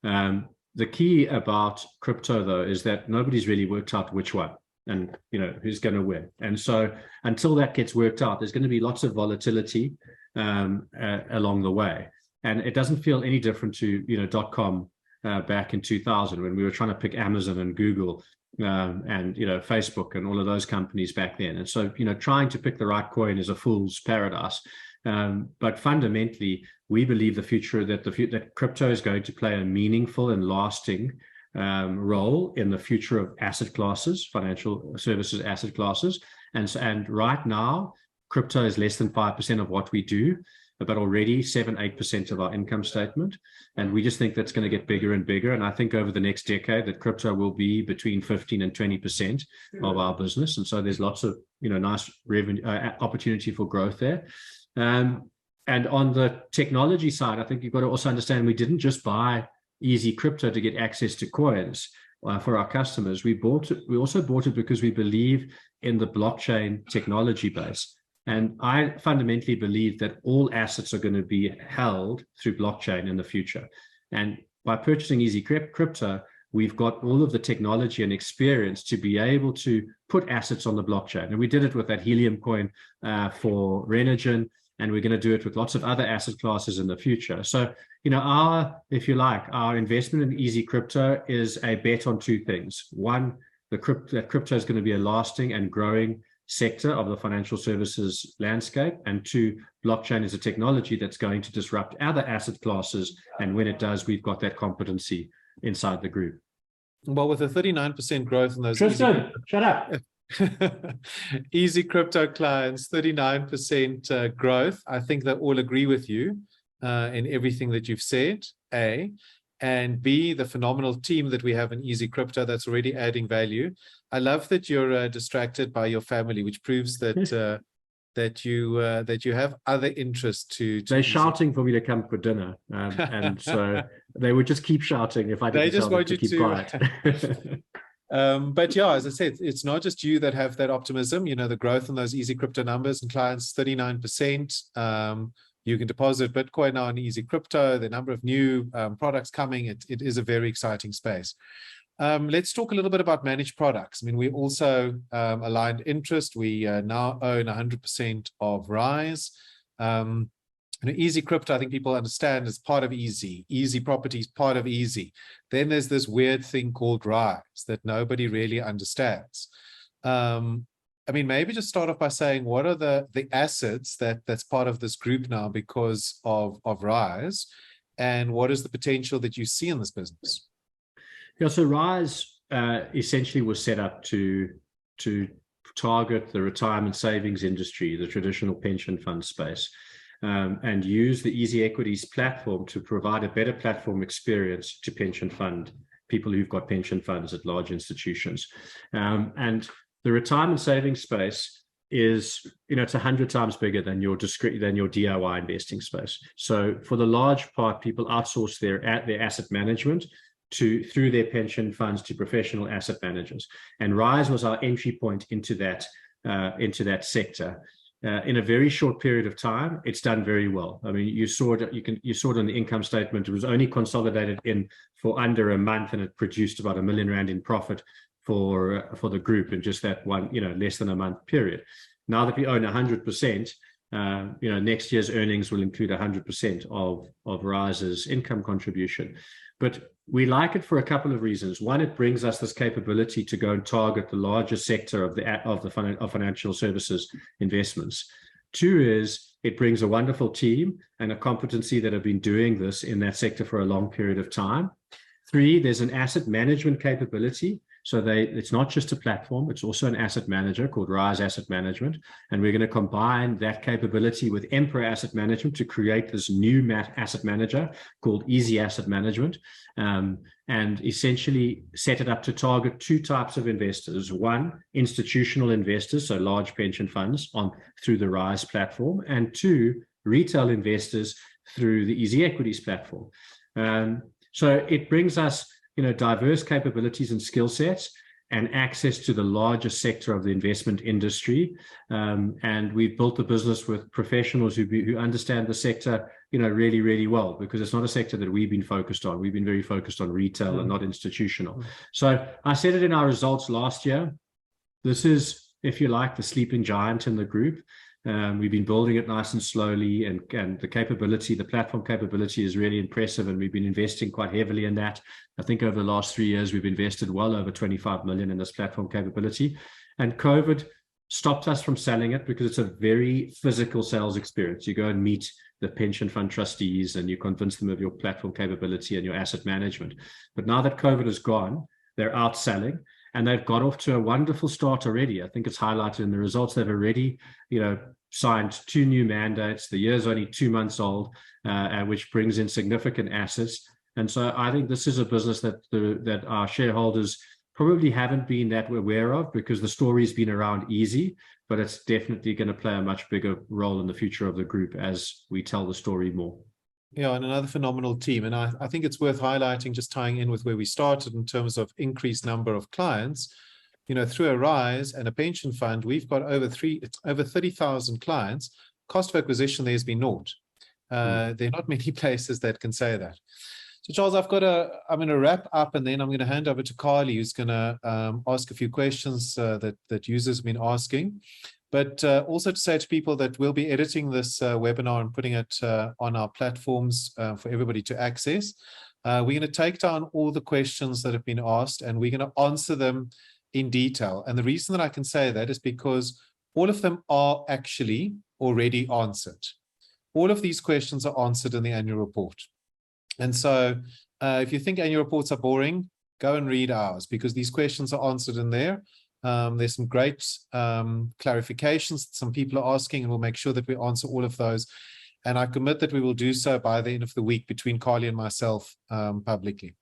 The key about crypto, though, is that nobody's really worked out which one and who's going to win. And so until that gets worked out, there's going to be lots of volatility along the way. And it doesn't feel any different to .com back in 2000, when we were trying to pick Amazon and Google and Facebook and all of those companies back then. And so trying to pick the right coin is a fool's paradise. But fundamentally, we believe that crypto is going to play a meaningful and lasting role in the future of asset classes, financial services asset classes. And right now, crypto is less than 5% of what we do, but already 7-8% of our income statement. And we just think that's going to get bigger and bigger. And I think over the next decade that crypto will be between 15 and 20% of our business. And so there's lots of nice revenue opportunity for growth there. And on the technology side, I think you've got to also understand we didn't just buy Easy Crypto to get access to coins for our customers. We also bought it because we believe in the blockchain technology base. And I fundamentally believe that all assets are going to be held through blockchain in the future. And by purchasing Easy Crypto, we've got all of the technology and experience to be able to put assets on the blockchain. And we did it with that Helium coin for Renogen, and we're going to do it with lots of other asset classes in the future. So, our investment in Easy Crypto is a bet on two things. One, that crypto is going to be a lasting and growing sector of the financial services landscape, and two, blockchain is a technology that's going to disrupt other asset classes, and when it does, we've got that competency inside the group. Well, with a 39% growth in those Tristan, shut up. Easy Crypto clients, 39% growth, I think they all agree with you in everything that you've said, A. And B, the phenomenal team that we have in Easy Crypto that's already adding value. I love that you're distracted by your family, which proves that that you have other interests to they're shouting for me to come for dinner, and so they would just keep shouting if I didn't tell them to keep quiet. But yeah, as I said, it's not just you that have that optimism. The growth in those Easy Crypto numbers and clients, 39%. You can deposit Bitcoin now in Easy Crypto, the number of new products coming. It is a very exciting space. Let's talk a little bit about managed products. I mean, we also aligned interest. We now own 100% of Rise. Easy Crypto, I think people understand, is part of Easy. Easy Property is part of Easy. Then there's this weird thing called Rise that nobody really understands. I mean, maybe just start off by saying, what are the assets that's part of this group now because of Rise, and what is the potential that you see in this business? Yeah, so Rise essentially was set up to target the retirement savings industry, the traditional pension fund space. And use the Easy Equities platform to provide a better platform experience to pension fund people who've got pension funds at large institutions. And the retirement savings space is, it's 100 times bigger than your DIY investing space. So for the large part, people outsource their asset management through their pension funds to professional asset managers. And Rise was our entry point into that sector. In a very short period of time, it's done very well. I mean, you saw it. You saw it on the income statement. It was only consolidated for under a month, and it produced about R1 million in profit for the group in just that one, less than a month period. Now that we own 100%, next year's earnings will include 100% of Rise's income contribution. But we like it for a couple of reasons. One, it brings us this capability to go and target the largest sector of financial services investments. Two is it brings a wonderful team and a competency that have been doing this in that sector for a long period of time. Three, there's an asset management capability. So it's not just a platform, it's also an asset manager called Rise Asset Management. And we're going to combine that capability with Emperor Asset Management to create this new asset manager called Easy Asset Management, and essentially set it up to target two types of investors. One, institutional investors, so large pension funds through the Rise platform, and two, retail investors through the Easy Equities platform. So it brings us diverse capabilities and skill sets and access to the largest sector of the investment industry. And we've built the business with professionals who understand the sector, really, really well, because it's not a sector that we've been focused on. We've been very focused on retail and not institutional. So I said it in our results last year. This is, if you like, the sleeping giant in the group. We've been building it nice and slowly, and the platform capability is really impressive, and we've been investing quite heavily in that. I think over the last 3 years, we've invested well over 25 million in this platform capability. And COVID stopped us from selling it because it's a very physical sales experience. You go and meet the pension fund trustees and you convince them of your platform capability and your asset management. But now that COVID is gone, they're out selling. And they've got off to a wonderful start already. I think it's highlighted in the results. They've already, signed 2 new mandates. The year's only 2 months old, which brings in significant assets. And so I think this is a business that our shareholders probably haven't been that aware of, because the story's been around Easy, but it's definitely going to play a much bigger role in the future of the group as we tell the story more. Yeah, and another phenomenal team. And I think it's worth highlighting, just tying in with where we started in terms of increased number of clients. Through a Rise and a pension fund, we've got over 30,000 clients. Cost of acquisition there has been naught. There are not many places that can say that. So Charles, I'm going to wrap up, and then I'm going to hand over to Carly, who's going to ask a few questions that users have been asking. But also to say to people that we'll be editing this webinar and putting it on our platforms for everybody to access. We're going to take down all the questions that have been asked, and we're going to answer them in detail. And the reason that I can say that is because all of them are actually already answered. All of these questions are answered in the annual report. And so if you think annual reports are boring, go and read ours, because these questions are answered in there. There's some great clarifications that some people are asking, and we'll make sure that we answer all of those. And I commit that we will do so by the end of the week between Carly and myself publicly.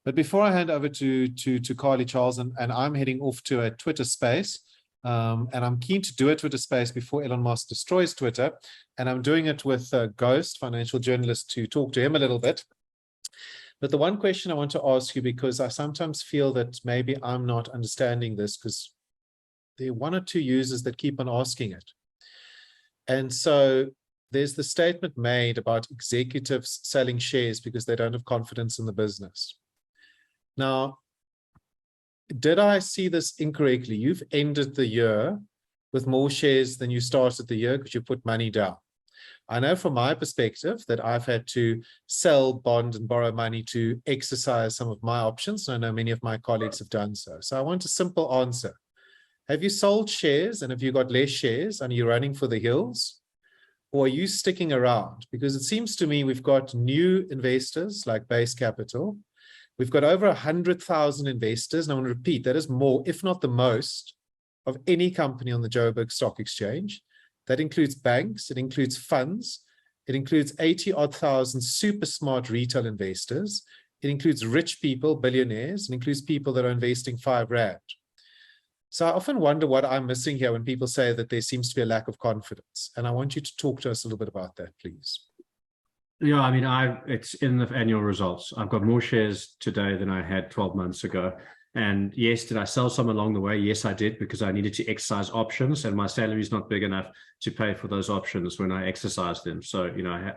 But before I hand over to Carly, Charles, and I'm heading off to a Twitter space, and I'm keen to do a Twitter space before Elon Musk destroys Twitter. And I'm doing it with Ghost, financial journalist, to talk to him a little bit. But the one question I want to ask you, because I sometimes feel that maybe I'm not understanding this, because there are 1 or 2 users that keep on asking it. And so there's the statement made about executives selling shares because they don't have confidence in the business. Now, did I see this incorrectly? You've ended the year with more shares than you started the year because you put money down. I know from my perspective that I've had to sell, bond, and borrow money to exercise some of my options. And I know many of my colleagues have done so. So I want a simple answer. Have you sold shares, and have you got less shares? And are you running for the hills? Or are you sticking around? Because it seems to me we've got new investors like Base Capital. We've got over 100,000 investors. And I want to repeat, that is more, if not the most, of any company on the Joburg Stock Exchange. That includes banks, it includes funds, it includes 80-odd thousand super smart retail investors. It includes rich people, billionaires, it includes people that are investing R5. So I often wonder what I'm missing here when people say that there seems to be a lack of confidence. And I want you to talk to us a little bit about that, please. Yeah, I mean, it's in the annual results. I've got more shares today than I had 12 months ago. And yes, did I sell some along the way? Yes, I did, because I needed to exercise options, and my salary is not big enough to pay for those options when I exercised them. So,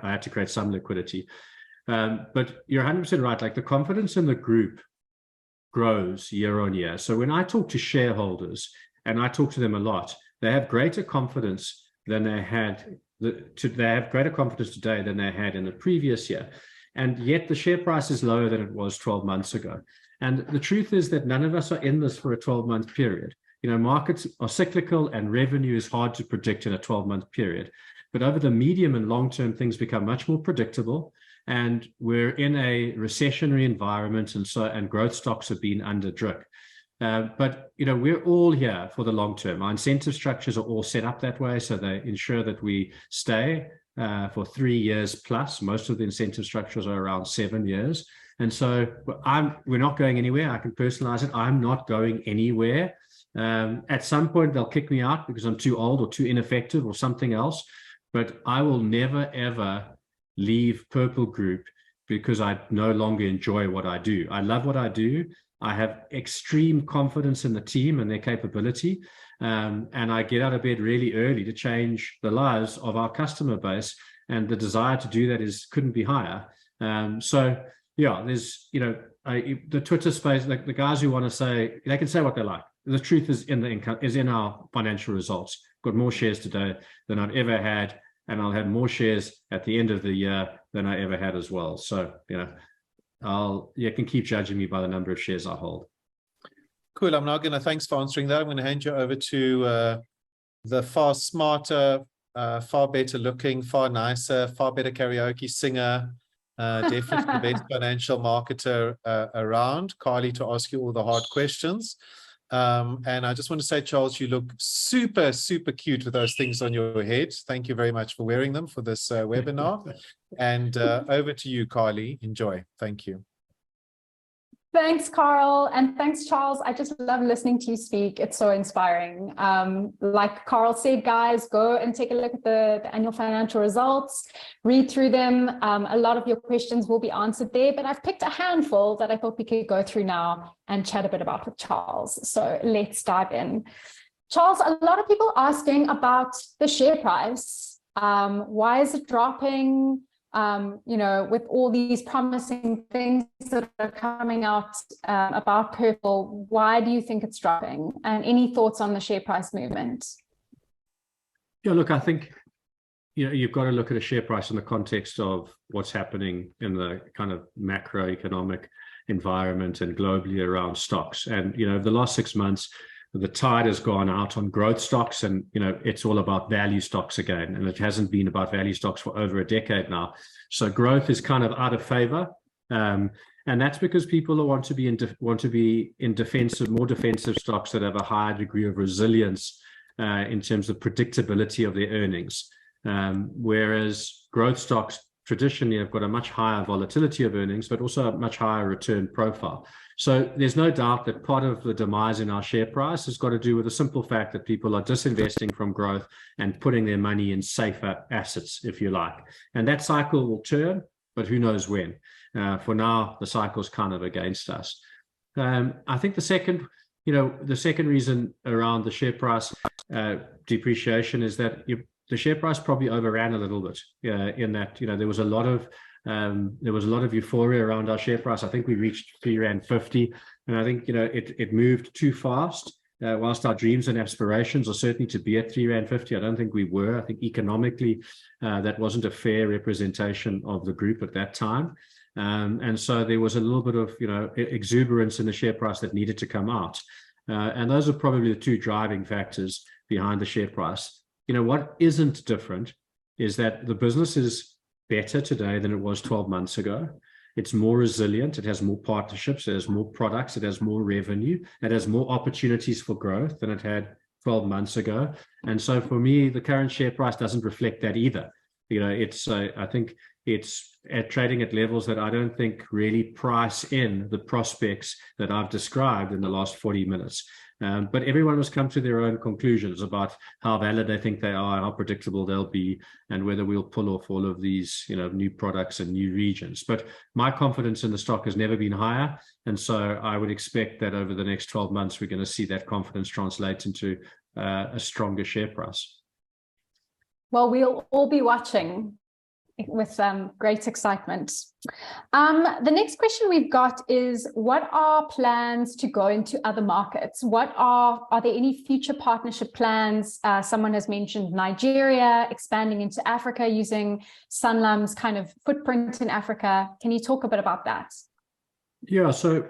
I had to create some liquidity. But you're 100% right. Like, the confidence in the group grows year on year. So when I talk to shareholders, and I talk to them a lot, they have greater confidence than they had. They have greater confidence today than they had in the previous year. And yet the share price is lower than it was 12 months ago. And the truth is that none of us are in this for a 12-month period. Markets are cyclical, and revenue is hard to predict in a 12-month period. But over the medium and long term, things become much more predictable. And we're in a recessionary environment, and growth stocks have been under drip. But we're all here for the long term. Our incentive structures are all set up that way, so they ensure that we stay for 3 years plus. Most of the incentive structures are around 7 years. And so we're not going anywhere. I can personalize it. I'm not going anywhere. At some point, they'll kick me out because I'm too old or too ineffective or something else. But I will never, ever leave Purple Group because I no longer enjoy what I do. I love what I do. I have extreme confidence in the team and their capability. And I get out of bed really early to change the lives of our customer base. And the desire to do that couldn't be higher. So yeah, there's, the Twitter space, like the guys who want to say, they can say what they like. The truth is in our financial results. Got more shares today than I've ever had. And I'll have more shares at the end of the year than I ever had as well. So, you can keep judging me by the number of shares I hold. Cool. I'm now going to, thanks for answering that. I'm going to hand you over to the far smarter, far better looking, far nicer, far better karaoke singer, definitely the best financial marketer around, Carly, to ask you all the hard questions. And I just want to say, Charles, you look super, super cute with those things on your head. Thank you very much for wearing them for this webinar. And over to you, Carly. Enjoy. Thank you. Thanks, Carl, and thanks, Charles. I just love listening to you speak. It's so inspiring. Like Carl said, guys, go and take a look at the annual financial results, read through them. A lot of your questions will be answered there, but I've picked a handful that I thought we could go through now and chat a bit about with Charles. So let's dive in. Charles, a lot of people asking about the share price. Why is it dropping? With all these promising things that are coming out about Purple, why do you think it's dropping? And any thoughts on the share price movement? Yeah, look, I think you've got to look at a share price in the context of what's happening in the kind of macroeconomic environment and globally around stocks. And the last 6 months, the tide has gone out on growth stocks, and it's all about value stocks again, and it hasn't been about value stocks for over a decade now. So growth is kind of out of favor, and that's because people want to be in defensive, more defensive stocks that have a higher degree of resilience in terms of predictability of their earnings, whereas growth stocks traditionally have got a much higher volatility of earnings, but also a much higher return profile. So there's no doubt that part of the demise in our share price has got to do with the simple fact that people are disinvesting from growth and putting their money in safer assets, if you like. And that cycle will turn, but who knows when. For now, the cycle's kind of against us. I think the second reason around the share price depreciation is that the share price probably overran a little bit in that, there was a lot of euphoria around our share price. I think we reached R3.50, and I think, it moved too fast. whilst our dreams and aspirations are certainly to be at R3.50, I don't think we were. I think economically, that wasn't a fair representation of the group at that time. And so there was a little bit of, exuberance in the share price that needed to come out. And those are probably the two driving factors behind the share price. What isn't different is that the business is better today than it was 12 months ago. It's more resilient. It has more partnerships. It has more products. It has more revenue. It has more opportunities for growth than it had 12 months ago. And so for me, the current share price doesn't reflect that either. I think it's trading at levels that I don't think really price in the prospects that I've described in the last 40 minutes. But everyone has come to their own conclusions about how valid they think they are, how predictable they'll be, and whether we'll pull off all of these, new products and new regions. But my confidence in the stock has never been higher. And so I would expect that over the next 12 months, we're going to see that confidence translate into a stronger share price. Well, we'll all be watching with great excitement. The next question we've got is, what are plans to go into other markets? Are there any future partnership plans? Someone has mentioned Nigeria, expanding into Africa using Sanlam's kind of footprint in Africa. Can you talk a bit about that? Yeah, so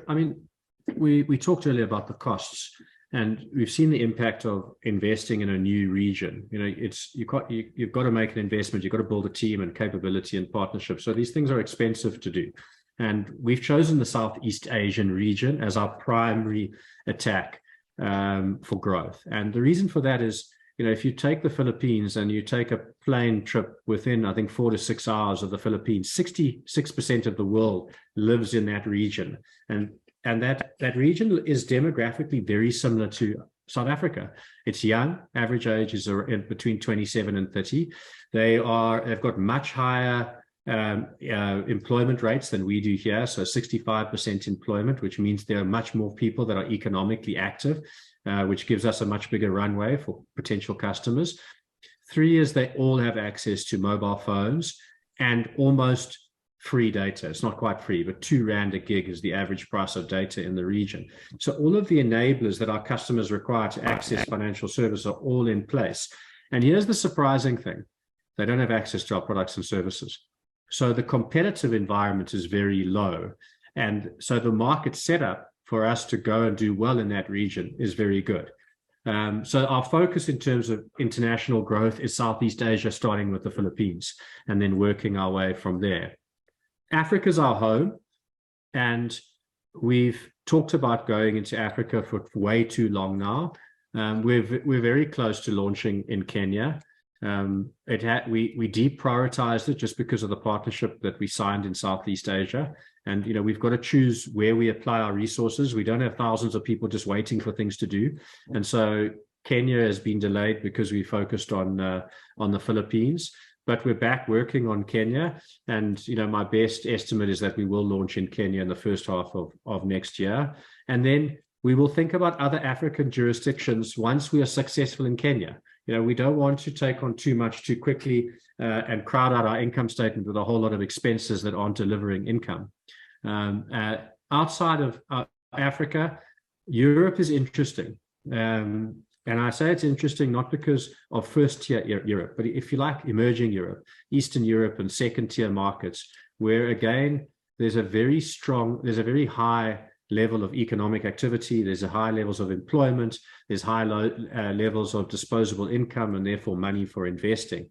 we talked earlier about the costs. And we've seen the impact of investing in a new region. You've got to make an investment. You've got to build a team and capability and partnership. So these things are expensive to do. And we've chosen the Southeast Asian region as our primary attack for growth. And the reason for that is, if you take the Philippines and you take a plane trip within, I think, 4 to 6 hours of the Philippines, 66% of the world lives in that region. And that region is demographically very similar to South Africa. It's young, average age is between 27 and 30. They've got much higher employment rates than we do here. So 65% employment, which means there are much more people that are economically active, which gives us a much bigger runway for potential customers. 3 is they all have access to mobile phones and almost free data. It's not quite free, but R2 a gig is the average price of data in the region. So all of the enablers that our customers require to access financial services are all in place. And here's the surprising thing. They don't have access to our products and services. So the competitive environment is very low. And so the market setup for us to go and do well in that region is very good. So our focus in terms of international growth is Southeast Asia, starting with the Philippines, and then working our way from there. Africa's our home, and we've talked about going into Africa for way too long now. We're very close to launching in Kenya. We deprioritized it just because of the partnership that we signed in Southeast Asia. And, we've got to choose where we apply our resources. We don't have thousands of people just waiting for things to do. And so Kenya has been delayed because we focused on the Philippines. But we're back working on Kenya. And, my best estimate is that we will launch in Kenya in the first half of next year. And then we will think about other African jurisdictions once we are successful in Kenya. We don't want to take on too much too quickly and crowd out our income statement with a whole lot of expenses that aren't delivering income. Outside of Africa, Europe is interesting. And I say it's interesting not because of first-tier Europe, but if you like, emerging Europe, Eastern Europe and second-tier markets, where, again, there's a very high level of economic activity, there's a high levels of employment, there's high levels of disposable income and therefore money for investing.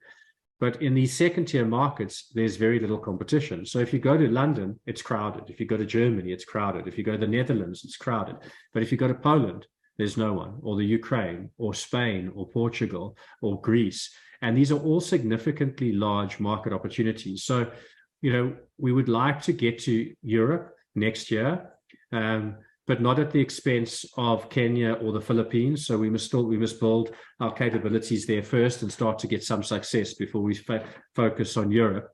But in these second-tier markets, there's very little competition. So if you go to London, it's crowded. If you go to Germany, it's crowded. If you go to the Netherlands, it's crowded. But if you go to Poland, there's no one, or the Ukraine, or Spain, or Portugal, or Greece. And these are all significantly large market opportunities. So, we would like to get to Europe next year, but not at the expense of Kenya or the Philippines. So we must build our capabilities there first and start to get some success before we focus on Europe.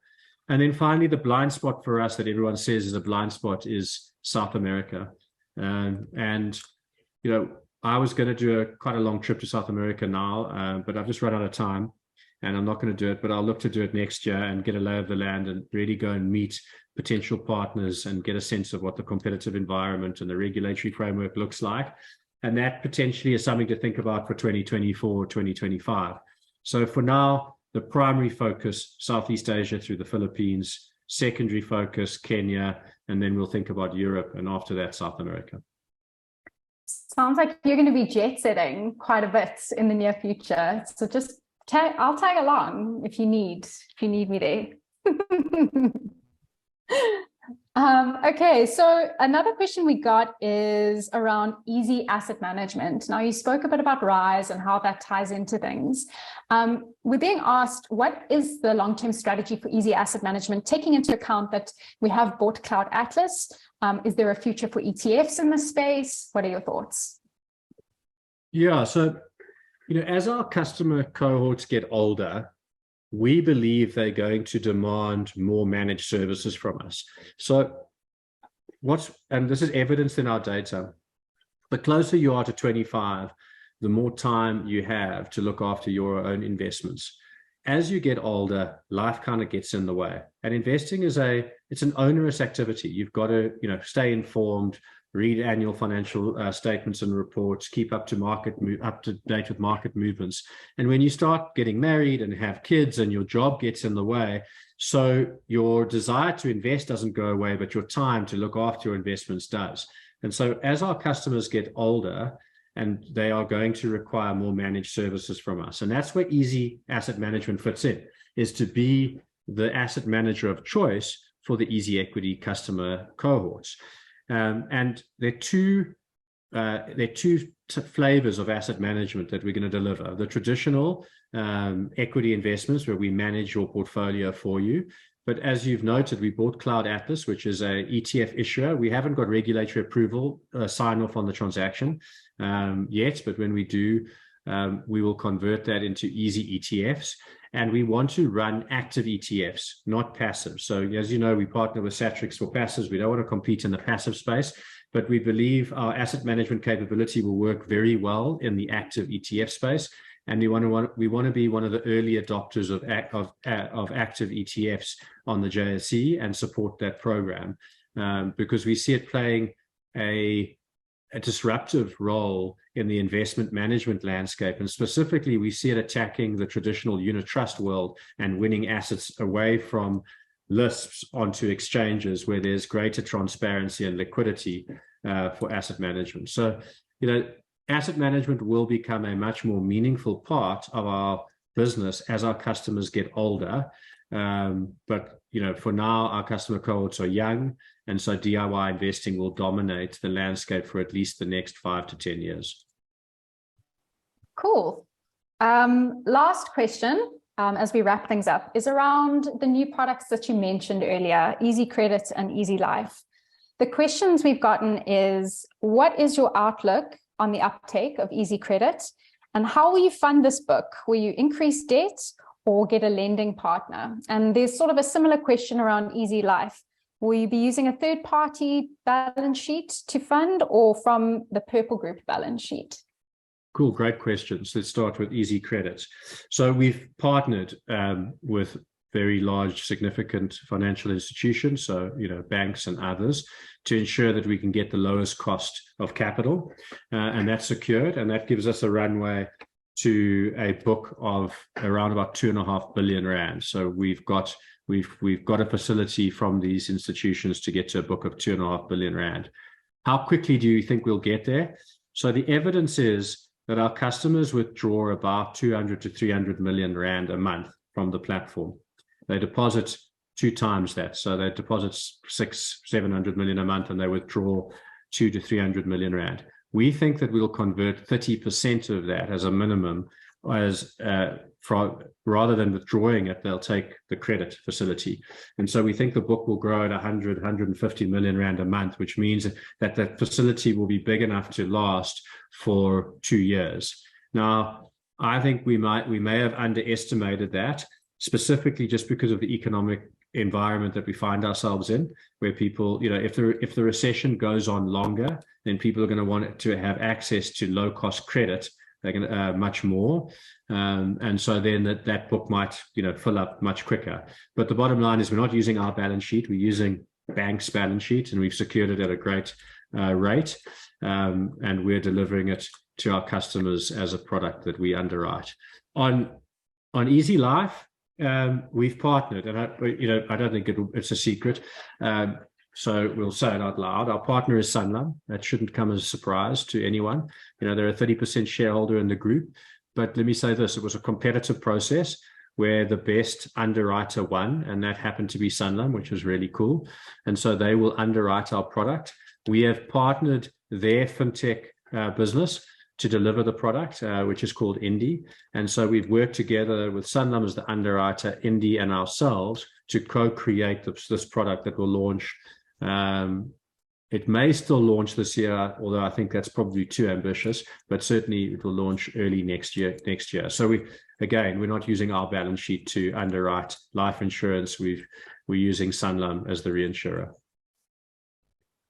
And then finally, the blind spot for us that everyone says is a blind spot is South America. I was going to do quite a long trip to South America now, but I've just run out of time and I'm not going to do it, but I'll look to do it next year and get a lay of the land and really go and meet potential partners and get a sense of what the competitive environment and the regulatory framework looks like. And that potentially is something to think about for 2024, 2025. So for now, the primary focus, Southeast Asia through the Philippines, secondary focus, Kenya, and then we'll think about Europe, and after that, South America. Sounds like you're going to be jet setting quite a bit in the near future. So just I'll tag along if you need me there. Okay, so another question we got is around easy asset management. Now, you spoke a bit about Rise and how that ties into things. We're being asked, what is the long-term strategy for easy asset management, taking into account that we have bought Cloud Atlas? Is there a future for ETFs in this space? What are your thoughts? Yeah, so as our customer cohorts get older, we believe they're going to demand more managed services from us. So and this is evidenced in our data, the closer you are to 25, the more time you have to look after your own investments. As you get older, life kind of gets in the way. And investing is it's an onerous activity. You've got to, stay informed, read annual financial statements and reports, keep up to date with market movements. And when you start getting married and have kids and your job gets in the way, so your desire to invest doesn't go away, but your time to look after your investments does. And so as our customers get older, and they are going to require more managed services from us. And that's where easy asset management fits in, is to be the asset manager of choice for the easy equity customer cohorts. And there are two flavors of asset management that we're going to deliver. The traditional equity investments, where we manage your portfolio for you. But as you've noted, we bought Cloud Atlas, which is a ETF issuer. We haven't got regulatory approval, sign off on the transaction yet, but when we do, we will convert that into easy ETFs. And we want to run active ETFs, not passive. So as you know, we partner with Satrix for passives. We don't want to compete in the passive space, but we believe our asset management capability will work very well in the active ETF space. And we want to be one of the early adopters of active ETFs on the JSE and support that program because we see it playing a disruptive role in the investment management landscape. And specifically, we see it attacking the traditional unit trust world and winning assets away from lists onto exchanges where there's greater transparency and liquidity for asset management. So, asset management will become a much more meaningful part of our business as our customers get older. But for now, our customer cohorts are young, and so DIY investing will dominate the landscape for at least the next 5 to 10 years. Cool. Last question, as we wrap things up, is around the new products that you mentioned earlier, Easy Credit and Easy Life. The questions we've gotten is, what is your outlook on the uptake of Easy Credit, and how will you fund this book? Will you increase debt or get a lending partner? And there's sort of a similar question around Easy Life. Will you be using a third-party balance sheet to fund, or from the Purple Group balance sheet? Cool, great questions. Let's start with Easy Credit. So we've partnered with very large, significant financial institutions, so banks and others, to ensure that we can get the lowest cost of capital, and that's secured, and that gives us a runway to a book of around about 2.5 billion rand. So we've got a facility from these institutions to get to a book of 2.5 billion rand. How quickly do you think we'll get there? So the evidence is that our customers withdraw about 200 to 300 million rand a month from the platform. They deposit 2 times that. So they deposit 600-700 million a month, and they withdraw 200 to 300 million rand. We think that we'll convert 30% of that as a minimum, rather than withdrawing it, they'll take the credit facility. And so we think the book will grow at 150 million rand a month, which means that that facility will be big enough to last for 2 years. Now, I think we may have underestimated that, specifically just because of the economic environment that we find ourselves in, where people, if the recession goes on longer, then people are going to want to have access to low-cost credit. They're going to much more, and so then that book might fill up much quicker. But the bottom line is we're not using our balance sheet; we're using bank's balance sheet, and we've secured it at a great rate, and we're delivering it to our customers as a product that we underwrite. On Easy Life, we've partnered, and I don't think it's a secret, so we'll say it out loud. Our partner is Sanlam. That shouldn't come as a surprise to anyone. They're a 30% shareholder in the group. But let me say this, it was a competitive process where the best underwriter won, and that happened to be Sanlam, which was really cool. And so they will underwrite our product. We have partnered their fintech business to deliver the product, which is called Indy. And so we've worked together with Sanlam as the underwriter, Indy, and ourselves to co-create this product that will launch. It may still launch this year, although I think that's probably too ambitious, but certainly it will launch early next year. So we're not using our balance sheet to underwrite life insurance. We're using Sanlam as the reinsurer.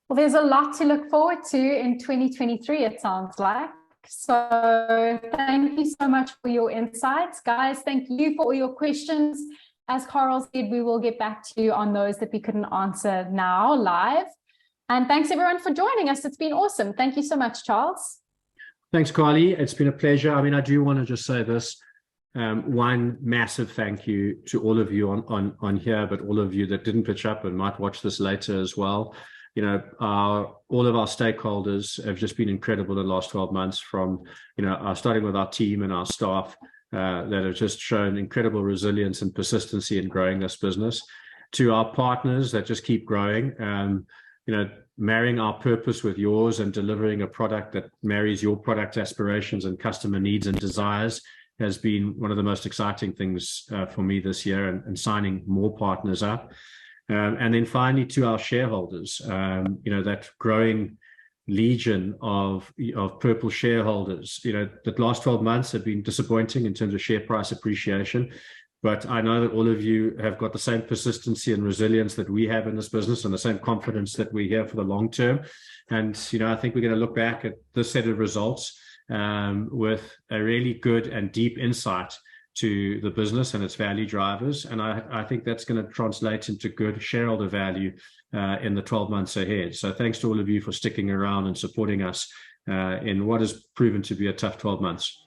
Well, there's a lot to look forward to in 2023, it sounds like. So thank you so much for your insights. Guys, thank you for all your questions. As Carel said, we will get back to you on those that we couldn't answer now live. And thanks everyone for joining us. It's been awesome. Thank you so much, Charles. Thanks, Carly. It's been a pleasure. I do want to just say this. One massive thank you to all of you on here, but all of you that didn't pitch up and might watch this later as well. All of our stakeholders have just been incredible in the last 12 months, from, starting with our team and our staff that have just shown incredible resilience and persistency in growing this business, to our partners that just keep growing, marrying our purpose with yours and delivering a product that marries your product aspirations and customer needs and desires has been one of the most exciting things for me this year, and signing more partners up. And then finally, to our shareholders, that growing legion of Purple shareholders. The last 12 months have been disappointing in terms of share price appreciation, but I know that all of you have got the same persistency and resilience that we have in this business, and the same confidence that we have for the long term. And, I think we're going to look back at this set of results with a really good and deep insight to the business and its value drivers. And I think that's going to translate into good shareholder value in the 12 months ahead. So thanks to all of you for sticking around and supporting us in what has proven to be a tough 12 months.